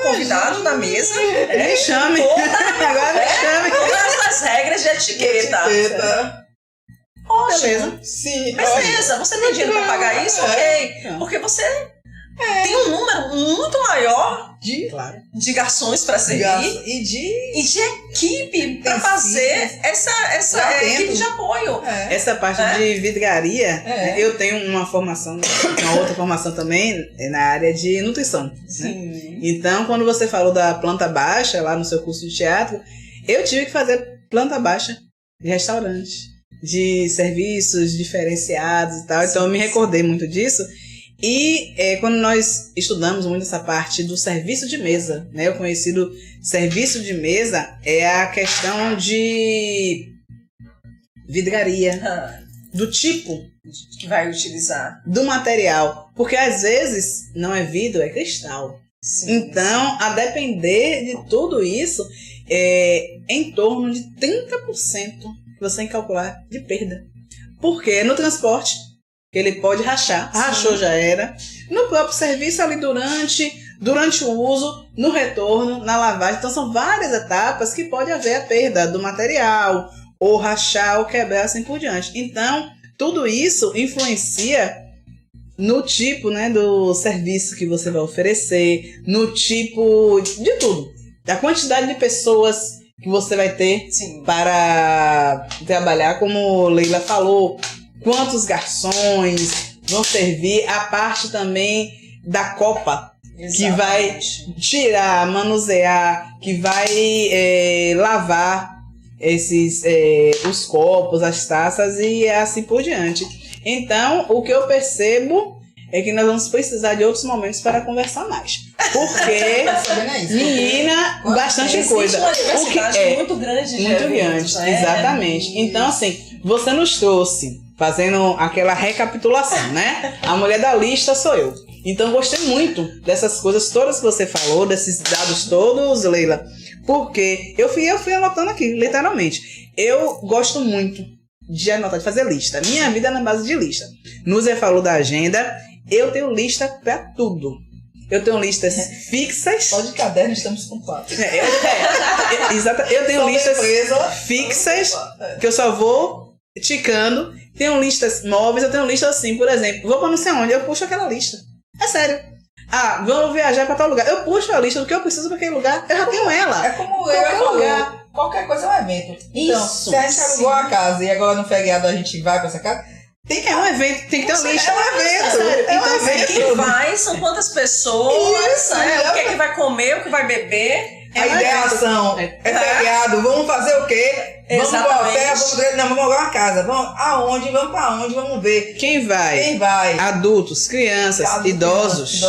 convidado na mesa.
Me chame. Agora me chame.
as regras de etiqueta. Ótimo.
Beleza.
Sim.
Beleza, você tem dinheiro pra pagar isso? Ok. Porque você tem um número muito maior
Claro.
de garçons pra servir
E
e de equipe pra fazer essa equipe de apoio.
Essa parte de vidraria, né, eu tenho uma outra formação também na área de nutrição.
Sim.
Né? Então, quando você falou da planta baixa lá no seu curso de teatro, eu tive que fazer planta baixa de restaurante, de serviços diferenciados e tal. Então, eu me recordei muito disso. E quando nós estudamos muito essa parte do serviço de mesa, né, o conhecido serviço de mesa é a questão de vidraria, do tipo
Que vai utilizar.
do material, porque às vezes não é vidro, é cristal.
Sim.
Então, a depender de tudo isso, em torno de 30% que você tem que calcular de perda. Porque no transporte, ele pode rachar, rachou já era. No próprio serviço ali durante o uso, no retorno, na lavagem. Então são várias etapas que pode haver a perda do material, ou rachar, ou quebrar, assim por diante. Então, tudo isso influencia no tipo, né, do serviço que você vai oferecer, no tipo de tudo. Da quantidade de pessoas que você vai ter para trabalhar, como Leila falou, quantos garçons vão servir, a parte também da copa, que vai tirar, manusear, que vai lavar os copos, as taças e assim por diante. Então, o que eu percebo é que nós vamos precisar de outros momentos para conversar mais. Porque, menina, bastante coisa.
Uma diversidade muito grande de eventos, né?
Exatamente. Então, assim, você nos trouxe, fazendo aquela recapitulação, né? A mulher da lista sou eu. Então, gostei muito dessas coisas todas que você falou, desses dados todos, Leila. Porque eu fui anotando aqui, literalmente. Eu gosto muito de anotar, de fazer lista. Minha vida é na base de lista. Núzia falou da agenda. Eu tenho lista pra tudo. Eu tenho listas fixas.
Só de caderno estamos com 4.
Exato. Eu tenho listas fixas que eu só vou ticando. Tenho listas móveis, eu tenho listas assim, por exemplo. Vou pra não sei onde, eu puxo aquela lista. É sério. Ah, vamos viajar pra tal lugar. Eu puxo a lista do que eu preciso pra aquele lugar. Eu já tenho ela.
É como eu falou, qualquer coisa é um evento. Então, se a gente alugou a casa e agora no feriado a gente vai pra essa casa, tem que
um evento, tem que ter uma lista. É um evento.
Então, assim, quem vai, são quantas pessoas, o que é que vai comer, o que vai beber.
A ideação é feriado, vamos fazer o quê? Vamos pro hotel, vamos alugar uma casa. Vamos aonde? Vamos pra onde? Vamos ver.
Quem vai? Adultos, crianças, idosos.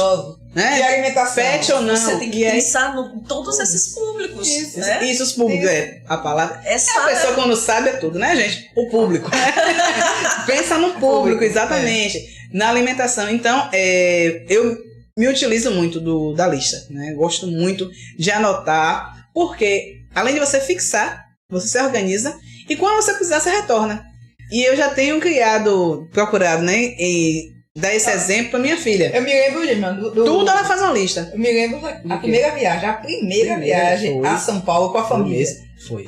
Né?
E alimentação.
Pet ou não.
Você tem que pensar em todos esses públicos.
Isso, os públicos. A palavra. A pessoa quando sabe é tudo, né, gente? O público. Pensa no público, exatamente. Na alimentação. Então, eu me utilizo muito da lista. Né? Gosto muito de anotar, porque além de você fixar, você se organiza e quando você precisar, você retorna. E eu já tenho procurado, né? E dar esse exemplo pra minha filha.
Eu me lembro,
tudo ela faz uma lista.
Eu me lembro da primeira viagem, viagem a São Paulo com a família.
Foi.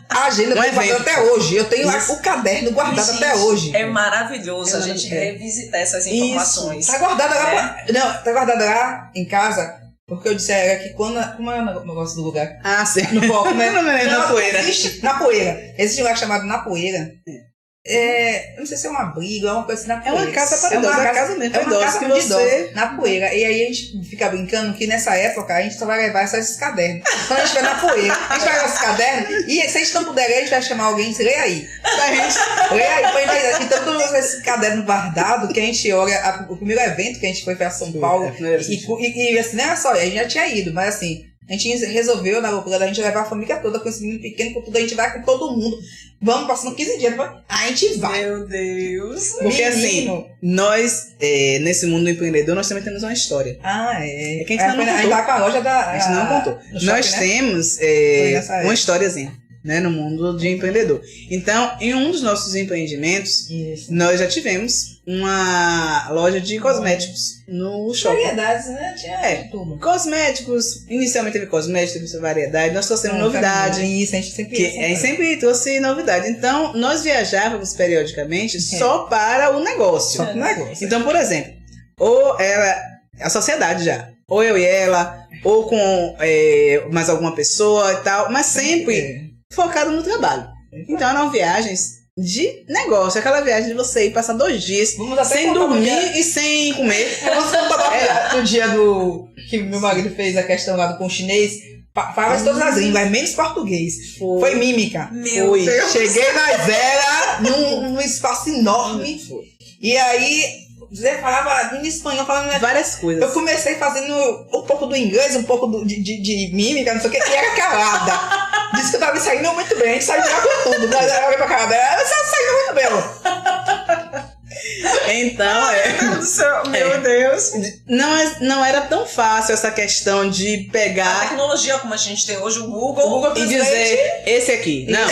A agenda eu tenho até hoje. Eu tenho lá o caderno guardado até hoje.
É maravilhoso a gente revisitar essas informações.
Tá guardado lá. Não, tá guardado lá em casa. Porque eu disse a ela que como é o negócio do lugar?
Ah, sim.
No foco, né?
Na poeira.
Na poeira. Existe um lugar chamado Na Poeira. Não sei se é um abrigo, é uma coisa assim na poeira.
É uma casa para idosos, é uma casa mesmo.
É uma casa para idosos, na poeira. E aí a gente fica brincando que nessa época a gente só vai levar só esses cadernos. Quando a gente vai na poeira, a gente vai levar esses cadernos e se a gente não puder ler, a gente vai chamar alguém e diz, lê aí. Lê aí. Então todos esses cadernos guardados que a gente olha, o primeiro evento que a gente foi para São Paulo, e assim, não era só, a gente já tinha ido, mas assim, a gente resolveu, na loucura da gente, levar a família toda com esse menino pequeno, com tudo, a gente vai com todo mundo. Vamos, passando 15 dias, a gente vai.
Meu Deus.
Porque assim, nós, nesse mundo empreendedor, nós também temos uma história.
É.
É que a gente não contou.
A gente tá com a loja da...
A gente não contou. Nós temos uma historiazinha. né, no mundo de empreendedor. Então, em um dos nossos empreendimentos, nós já tivemos uma loja de cosméticos no shopping.
Variedades, né? Tinha tudo.
Cosméticos, inicialmente teve cosméticos, teve variedade, nós trouxemos novidade.
Isso, a gente
sempre trouxe novidade. Então, nós viajávamos periodicamente só para o negócio.
Só para o negócio.
Então, por exemplo, ou era a sociedade já, ou eu e ela, ou com mais alguma pessoa e tal, mas sempre focado no trabalho. Então eram viagens de negócio, aquela viagem de você ir passar 2 dias sem dormir e sem comer.
Vamos contar no dia que meu marido fez a questão lá com o chinês, fala de todas as línguas, menos português. Foi mímica.
Meu Deus.
Cheguei na Vera, num espaço enorme, e aí você falava em espanhol, falando
várias coisas.
Eu comecei fazendo um pouco do inglês, um pouco de mímica, não sei o que, e era calada. Disse que eu tava me saindo muito bem, a gente saiu com tudo. Mas eu olhei pra cara dela, ela saindo muito bem.
Então,
Meu Deus do céu, meu Deus.
Não era tão fácil essa questão de pegar.
A tecnologia como a gente tem hoje, o Google
e dizer, esse aqui. Não,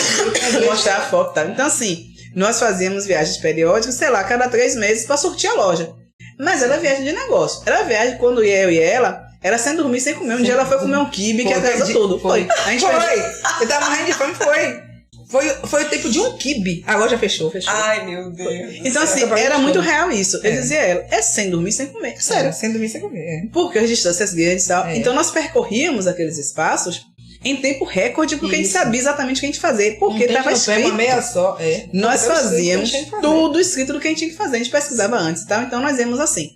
mostrar a foto, tá? Então, assim, nós fazíamos viagens periódicas, sei lá, cada 3 meses pra sortir a loja. Mas era viagem de negócio. Era viagem quando ia eu e ela, era sem dormir, sem comer. Um dia ela foi comer um quibe que atrasou tudo. Foi. A gente
Eu tava morrendo de fome, foi o tempo de um quibe. A loja fechou.
Ai, meu Deus.
Então, assim, era muito real isso. Eu dizia a ela, sem dormir, sem comer. Sério.
Sem dormir, sem comer.
Porque as distâncias grandes e tal. Então, nós percorríamos aqueles espaços em tempo recorde, porque a gente sabia exatamente o que a gente fazia. Porque estava escrito.
Uma meia só,
Nós fazíamos tudo escrito do que a gente tinha que fazer. A gente pesquisava antes, tá? Então, nós íamos assim.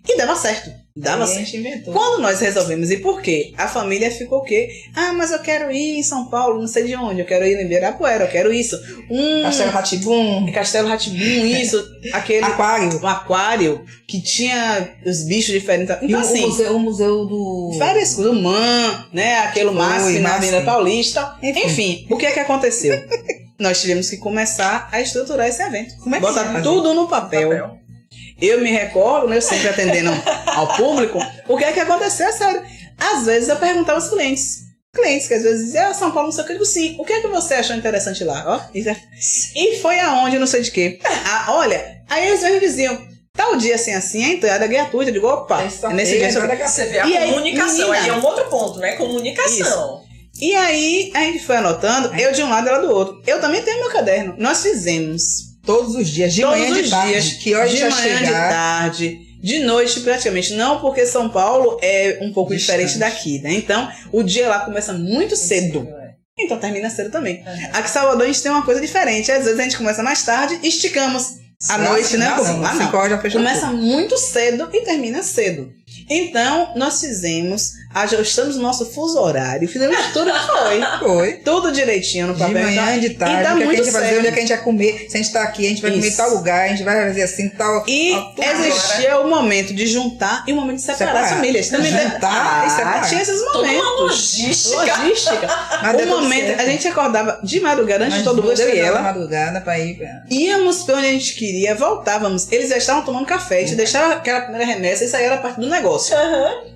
E dava certo. Dava certo.
A gente inventou.
Quando nós resolvemos ir, por quê? A família ficou o quê? Ah, mas eu quero ir em São Paulo, não sei de onde. Eu quero ir em Ibirapuera, eu quero isso.
Castelo Rá-Tim-Bum.
Castelo Rá-Tim-Bum, isso. Aquele
aquário.
Um aquário que tinha os bichos diferentes. Então,
e
assim.
O museu do.
Várias coisas. Do MAN, né? Aquele MASP na Avenida Paulista. Enfim, o que é que aconteceu? Nós tivemos que começar a estruturar esse evento.
Como é que
botar tudo no papel. Eu me recordo, né, eu sempre atendendo ao público, o que é que aconteceu? É sério. Às vezes eu perguntava aos clientes que às vezes diziam, São Paulo, não sei o que, eu digo, sim, o que é que você achou interessante lá? Ó, e foi aonde, não sei de quê. Olha, aí eles me diziam, tal dia assim, a entrada é gratuita. Eu digo, opa, nesse dia
você vê a comunicação, aí é um outro ponto, né? Comunicação.
Isso. E aí a gente foi anotando, eu de um lado, ela do outro. Eu também tenho meu caderno. Nós fizemos
todos os dias, de manhã e de tarde. Que hoje
de manhã, de tarde, de noite praticamente. Não, porque São Paulo é um pouco diferente daqui, né? Então, o dia lá começa muito cedo. Então termina cedo também. Aqui em Salvador a gente tem uma coisa diferente. Às vezes a gente começa mais tarde e esticamos a noite, né? Lá não. Começa muito cedo e termina cedo. Então, nós fizemos, ajustamos o nosso fuso horário, fizemos tudo que foi. Tudo direitinho no papel.
De manhã e de tarde,
tá
o que a gente vai fazer,
sério.
onde é que a gente vai comer. Se a gente tá aqui, a gente vai comer em tal lugar, a gente vai fazer assim, tal.
E existia o momento de juntar e o momento de separar as famílias. Também
juntar e separar.
Tinha esses momentos.
Toda uma logística.
O momento, a gente acordava de madrugada, antes de todo mundo, eu e ela.
Madrugada pra ir.
Íamos pra onde a gente queria, voltávamos. Eles já estavam tomando café, a gente deixava aquela primeira remessa e isso aí era parte do negócio.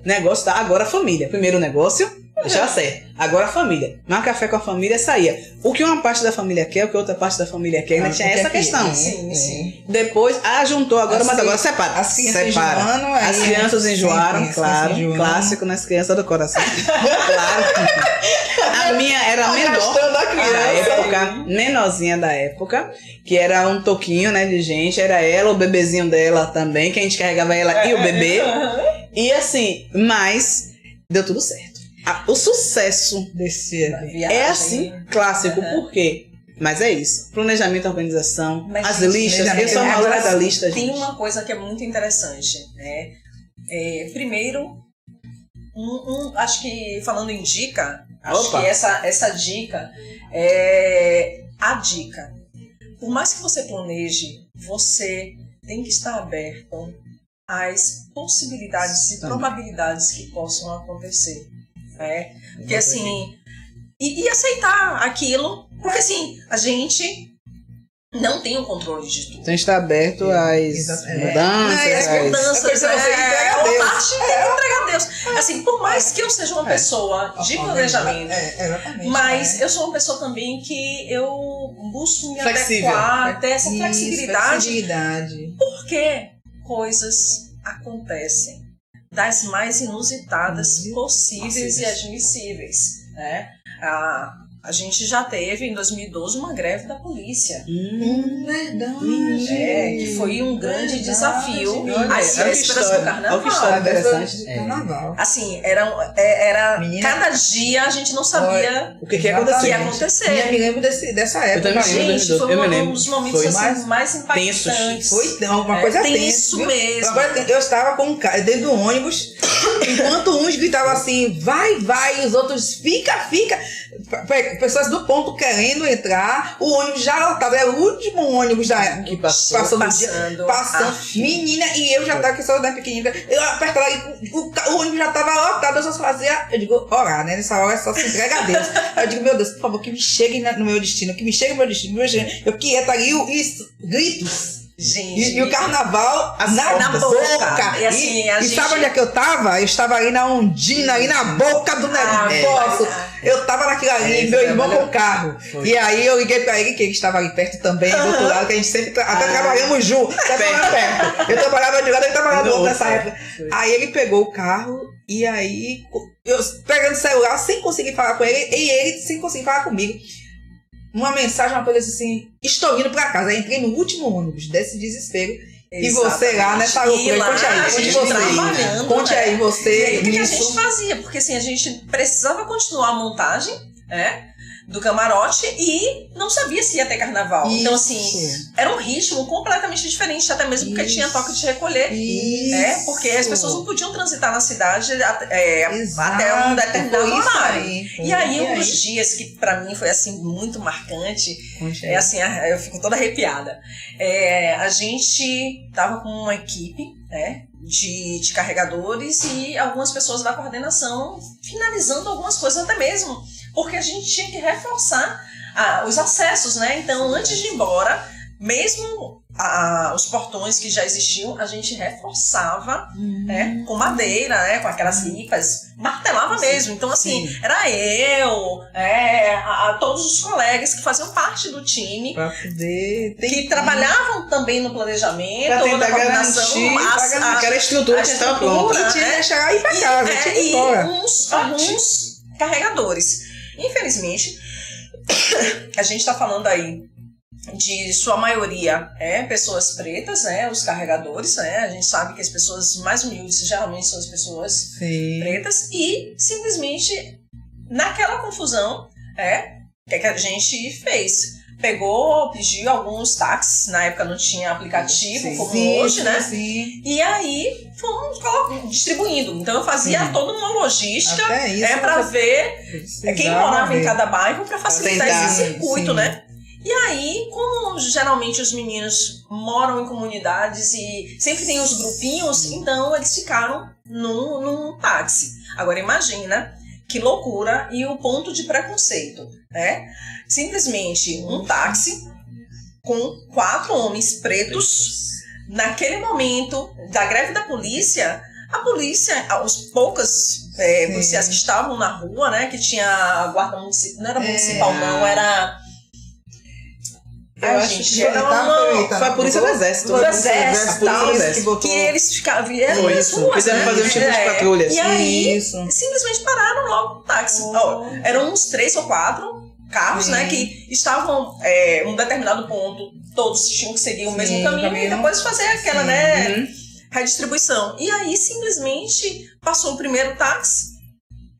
Negócio tá, agora a família. Primeiro o negócio, deixava certo. Agora a família. Mas café com a família saía. O que uma parte da família quer, o que outra parte da família quer, ainda tinha essa questão.
Sim.
Depois, juntou agora, mas agora separa.
As crianças enjoaram.
As crianças enjoaram, claro. Clássico nas crianças do coração. Claro. A minha era menor da época, menorzinha da época, que era um toquinho, né, de gente. Era ela, o bebezinho dela também, que a gente carregava ela e o bebê. E assim, mas deu tudo certo. O sucesso
desse
é assim, clássico. Por quê? Mas é isso. Planejamento, organização, as listas. Eu sou uma hora da lista, gente.
Tem uma coisa que é muito interessante, né? Primeiro, acho que falando em dica, acho que essa dica é a dica. Por mais que você planeje, você tem que estar aberto às possibilidades e probabilidades que possam acontecer. Porque assim, e aceitar aquilo, porque assim, a gente não tem o controle de tudo.
Tem que estar aberto às mudanças.
As mudanças, uma parte tem que entregar Deus. Assim, por mais que eu seja uma pessoa de planejamento, mas eu sou uma pessoa também que eu busco me adequar, ter essa flexibilidade. Porque coisas acontecem das mais inusitadas possíveis e admissíveis, né? A gente já teve, em 2012, uma greve da polícia.
Verdade.
Que foi um grande desafio. Às vésperas do carnaval.
Olha que história interessante.
Carnaval.
Assim, menina, cada dia a gente não sabia
o que ia acontecer.
Eu me lembro dessa época.
Gente, foi um dos momentos assim, mais impactantes.
Foi uma coisa tensa.
Tenso mesmo.
Eu estava com um cara dentro do ônibus, enquanto uns gritavam assim, vai, e os outros, fica. Pessoas do ponto querendo entrar, o ônibus já lotado, era o último ônibus que passou no dia, passando. Menina, e eu já tava, que sou da pequenina, eu apertava e o ônibus já tava lotado, eu só fazia, eu digo, orar, né? Nessa hora é só se entrega a Deus. Aí eu digo, meu Deus, por favor, que me chegue no meu destino, eu queria estar ali, gritos.
Gente,
e o carnaval na boca.
E assim,
e sabe onde é que eu tava? Eu estava ali na Ondina, ali na boca do negócio. Eu tava naquilo ali, meu irmão com o carro.
Foi.
E aí eu liguei pra ele, que ele estava ali perto também, do outro lado, que a gente sempre até trabalhamos juntos. Perto. Eu trabalhava de lado, ele trabalhava do outro nessa época. Aí ele pegou o carro e aí eu pegando o celular sem conseguir falar com ele, e ele sem conseguir falar comigo. Uma mensagem, uma coisa assim, estou indo pra casa. Aí entrei no último ônibus desse desespero.
Exatamente.
E você lá nessa loucura. Conte aí, você.
E aí, o que a gente fazia? Porque assim, a gente precisava continuar a montagem, do camarote e não sabia se ia ter carnaval. Isso. Então, assim, era um ritmo completamente diferente, até mesmo porque tinha toque de recolher. Porque as pessoas não podiam transitar na cidade até um determinado horário. E aí, um dos dias que pra mim foi assim muito marcante, assim, eu fico toda arrepiada. A gente tava com uma equipe, de carregadores e algumas pessoas da coordenação finalizando algumas coisas até mesmo, porque a gente tinha que reforçar os acessos, né? Então, antes de ir embora, mesmo os portões que já existiam, a gente reforçava com madeira, com aquelas ripas, martelava mesmo. Então, assim, era eu, todos os colegas que faziam parte do time,
pra poder
que trabalhavam também no planejamento, ou na coordenação,
aquela estrutura que estava pronta.
E tinha que chegar e ir pra casa,
e alguns carregadores. Infelizmente, a gente está falando aí de sua maioria pessoas pretas, os carregadores, a gente sabe que as pessoas mais humildes geralmente são as pessoas pretas, e simplesmente naquela confusão, o que a gente fez? Pediu alguns táxis, na época não tinha aplicativo como hoje, né? E aí fomos distribuindo. Então eu fazia toda uma logística para ver quem morava em cada bairro para facilitar esse circuito, né? E aí, como geralmente os meninos moram em comunidades e sempre tem os grupinhos, então eles ficaram num táxi. Agora imagina que loucura e o ponto de preconceito, simplesmente um táxi com 4 homens pretos. Naquele momento da greve da polícia, a polícia, os poucos policiais que estavam na rua, que tinha a guarda municipal, não era municipal não, era...
Eu acho que foi a polícia do exército. Que eles vieram nas ruas, quiseram fazer um tipo de patrulha.
E aí, simplesmente pararam logo o táxi. Eram uns 3 ou 4 carros, que estavam em um determinado ponto, todos tinham que seguir o mesmo caminho e depois fazer aquela, redistribuição. E aí, simplesmente, passou o primeiro táxi,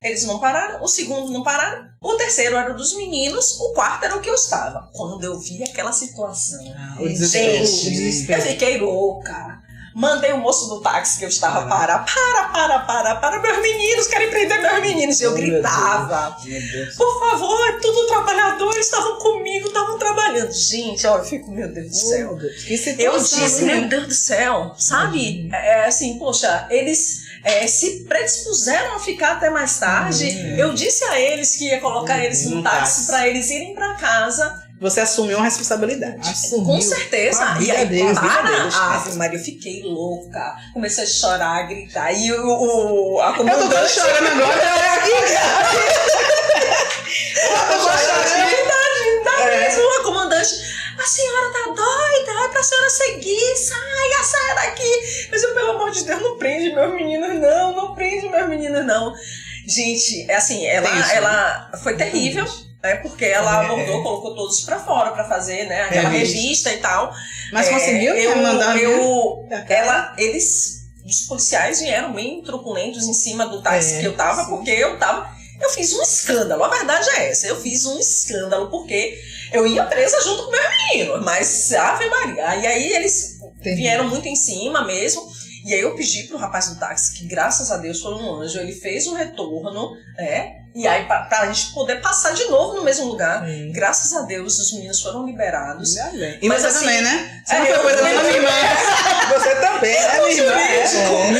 eles não pararam, o segundo não pararam, o terceiro era o dos meninos, o quarto era o que eu estava. Quando eu vi aquela situação, gente, eu fiquei louca. Mandei o moço do táxi que eu estava para, meus meninos, querem prender meus meninos. E eu gritava, por favor, tudo trabalhador, estavam comigo, estavam trabalhando. Gente, eu fico, meu Deus do céu. Eu disse, meu Deus do céu, sabe? Assim, poxa, eles se predispuseram a ficar até mais tarde. Eu disse a eles que ia colocar eles no táxi para eles irem para casa
você assumiu uma responsabilidade.
Com certeza.
E aí,
deles,
Ave Maria, eu fiquei louca. Comecei a chorar, a gritar. E a
comandante... Eu tô chorando agora.
É mesmo, a comandante... A senhora tá doida? É pra senhora seguir, saia daqui. Mas eu, pelo amor de Deus, não prende meus meninos, não prende meus meninos, não. Gente, é assim, ela foi terrível, porque ela abordou, colocou todos pra fora pra fazer, né, aquela revista e tal.
Mas conseguiu mandar?
Os policiais vieram meio truculentos em cima do táxi que eu tava, porque eu fiz um escândalo, a verdade é essa, eu fiz um escândalo, porque eu ia presa junto com meus meninos, mas Ave Maria, e aí eles vieram muito em cima mesmo, e aí eu pedi pro rapaz do táxi, que graças a Deus foi um anjo, ele fez um retorno, e aí pra gente poder passar de novo no mesmo lugar, graças a Deus os meninos foram liberados.
E mas você assim, também, né? Você não foi coisa da minha irmã. Você também, né, minha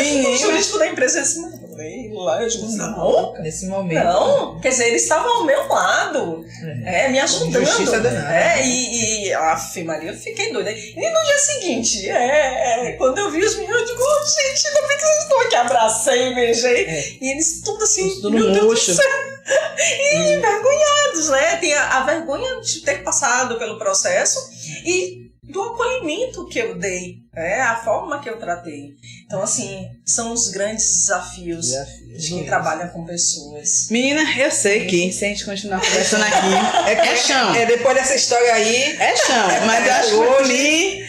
irmã?
O jurídico da empresa assim, lá, eu digo, não,
nesse momento.
Não, quer dizer, eles estavam ao meu lado, me ajudando. E Aff, Maria, eu fiquei doida. E no dia seguinte, quando eu vi os meninos, eu digo, gente, ainda bem que vocês estão aqui, abracei, beijei. E eles tudo assim,
tudo murcho.
E envergonhados, né? Tem a vergonha de ter passado pelo processo e do acolhimento que eu dei, a forma que eu tratei. Então, assim, são os grandes desafios de quem trabalha com pessoas.
Menina, eu sei que se a gente continuar conversando aqui, é chão.
Depois dessa história aí...
É chão, mas eu acho que hoje...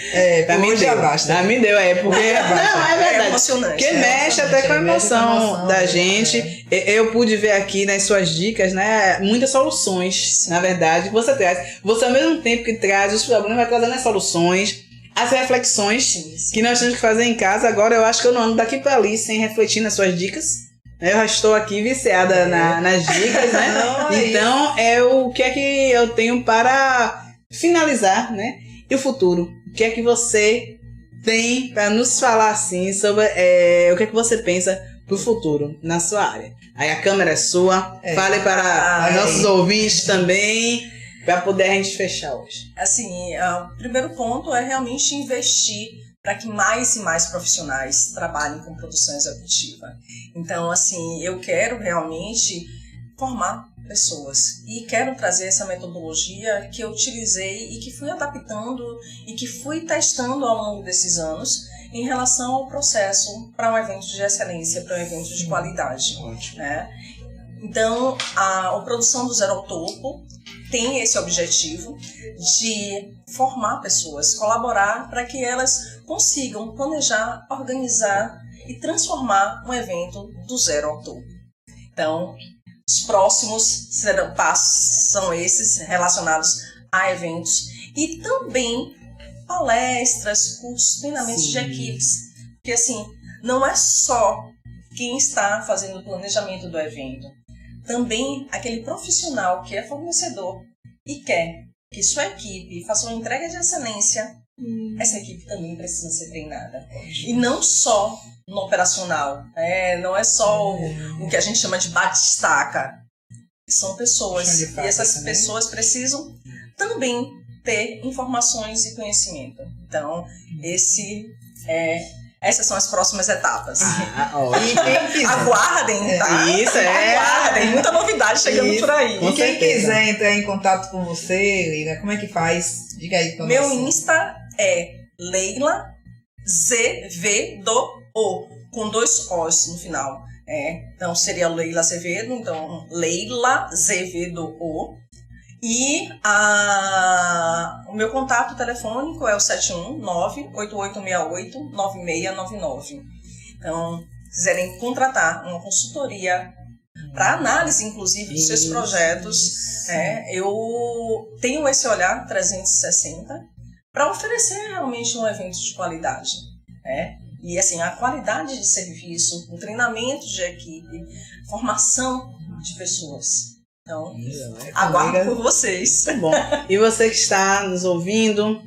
Pra mim já basta. Pra mim deu, porque... Não, é verdade.
É emocionante.
Que mexe até com a emoção da gente. Eu pude ver aqui nas suas dicas, né, muitas soluções, na verdade, que você traz. Você, ao mesmo tempo que traz os problemas, vai trazendo as soluções, as reflexões que nós temos que fazer em casa. Agora eu acho que eu não ando daqui pra ali sem refletir nas suas dicas. Eu já estou aqui viciada nas dicas, né? Então, o que é que eu tenho para finalizar, né? E o futuro? O que é que você tem para nos falar, assim, sobre o que é que você pensa pro futuro na sua área? Aí a câmera é sua, fale para nossos ouvintes também, para poder a gente fechar hoje.
Assim, o primeiro ponto é realmente investir para que mais e mais profissionais trabalhem com produção executiva. Então, assim, eu quero realmente formar pessoas e quero trazer essa metodologia que eu utilizei e que fui adaptando e que fui testando ao longo desses anos em relação ao processo para um evento de excelência, para um evento de qualidade. Né? Então, a Produção do Zero ao Topo tem esse objetivo de formar pessoas, colaborar para que elas consigam planejar, organizar e transformar um evento do zero ao topo. Então, os próximos passos são esses relacionados a eventos e também palestras, cursos, treinamentos de equipes. Porque assim, não é só quem está fazendo o planejamento do evento, também aquele profissional que é fornecedor e quer que sua equipe faça uma entrega de excelência, essa equipe também precisa ser treinada. E não só no operacional, não é só o que a gente chama de bate-estaca. São pessoas, e essas pessoas precisam também ter informações e conhecimento. Então, essas são as próximas etapas. Aguardem, tá?
Isso,
Aguardem, muita novidade chegando por aí.
E quem quiser entrar em contato com você, Leila, como é que faz? Diga aí pra nós.
Meu Insta é Leila Zevedo, com 2 Os no final. Então seria Leila Azevedo, então Leila Zevedo. E o meu contato telefônico é o 719-8868-9699. Então, se quiserem contratar uma consultoria para análise, inclusive, dos seus projetos, eu tenho esse olhar 360 para oferecer realmente um evento de qualidade. E assim, a qualidade de serviço, o treinamento de equipe, formação de pessoas. Então, aguardo por vocês.
Tá bom. E você que está nos ouvindo,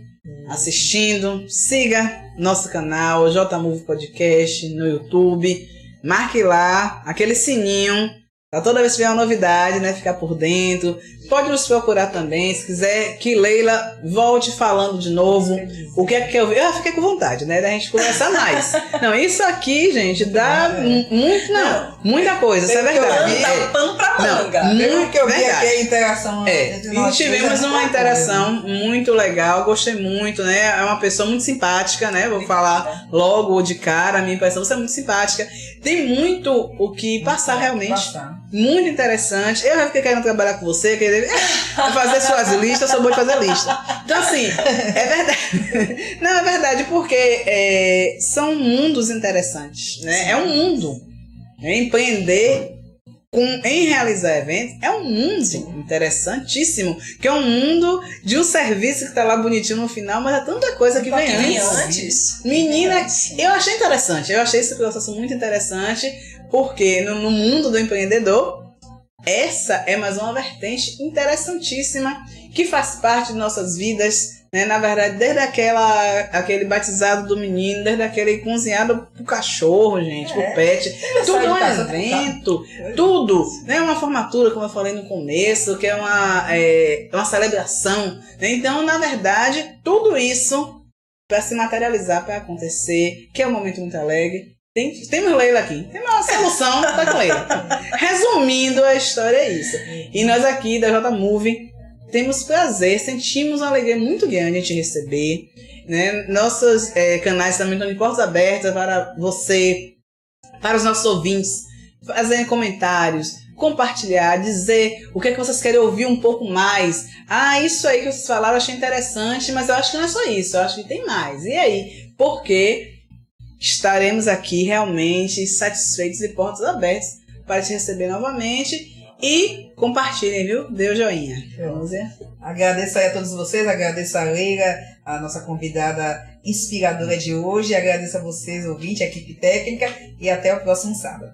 assistindo, siga nosso canal, JMove Podcast, no YouTube. Marque lá aquele sininho Pra toda vez que tiver uma novidade, né, ficar por dentro. Pode nos procurar também, se quiser que Leila volte falando de novo. O que é que eu vi? Eu fiquei com vontade, né, da gente conversar mais. Não, isso aqui, gente, dá muita coisa, isso é verdade.
Dá pano pra manga.
Muito que eu vi aqui a interação.
E tivemos uma interação muito legal, gostei muito, né? É uma pessoa muito simpática, né? Vou falar logo de cara, a minha impressão, você é muito simpática. Tem muito o que passar realmente. Muito interessante. Eu já fiquei querendo trabalhar com você, querer fazer suas listas, eu sou boa de fazer lista. Então, assim, é verdade. Não, é verdade, porque são mundos interessantes, né? É um mundo. Empreender em realizar eventos é um mundo interessantíssimo, que é um mundo de um serviço que tá lá bonitinho no final, mas é tanta coisa que vem antes. Menina, eu achei interessante, eu achei esse processo muito interessante, porque no mundo do empreendedor, essa é mais uma vertente interessantíssima que faz parte de nossas vidas, né? Na verdade, desde aquele batizado do menino, desde aquele cozinhado pro cachorro, gente, pro pet, tudo é um evento, tudo, né? Uma formatura, como eu falei no começo, que é uma celebração, né? Então, na verdade, tudo isso para se materializar, para acontecer, que é um momento muito alegre. Temos Leila aqui, tem uma solução, tá com Leila. Resumindo, a história é isso. E nós aqui da J-Move temos prazer, sentimos uma alegria muito grande de te receber, né? Nossos canais também estão de portas abertas para você, para os nossos ouvintes, fazerem comentários, compartilhar, dizer o que é que vocês querem ouvir um pouco mais. Ah, isso aí que vocês falaram eu achei interessante, mas eu acho que não é só isso, eu acho que tem mais. E aí? Porque estaremos aqui realmente satisfeitos e portas abertas para te receber novamente. E compartilhem, viu? Dê o joinha. Vamos ver.
Agradeço aí a todos vocês, agradeço a Leila, a nossa convidada inspiradora de hoje, agradeço a vocês, ouvintes, a equipe técnica, e até o próximo sábado.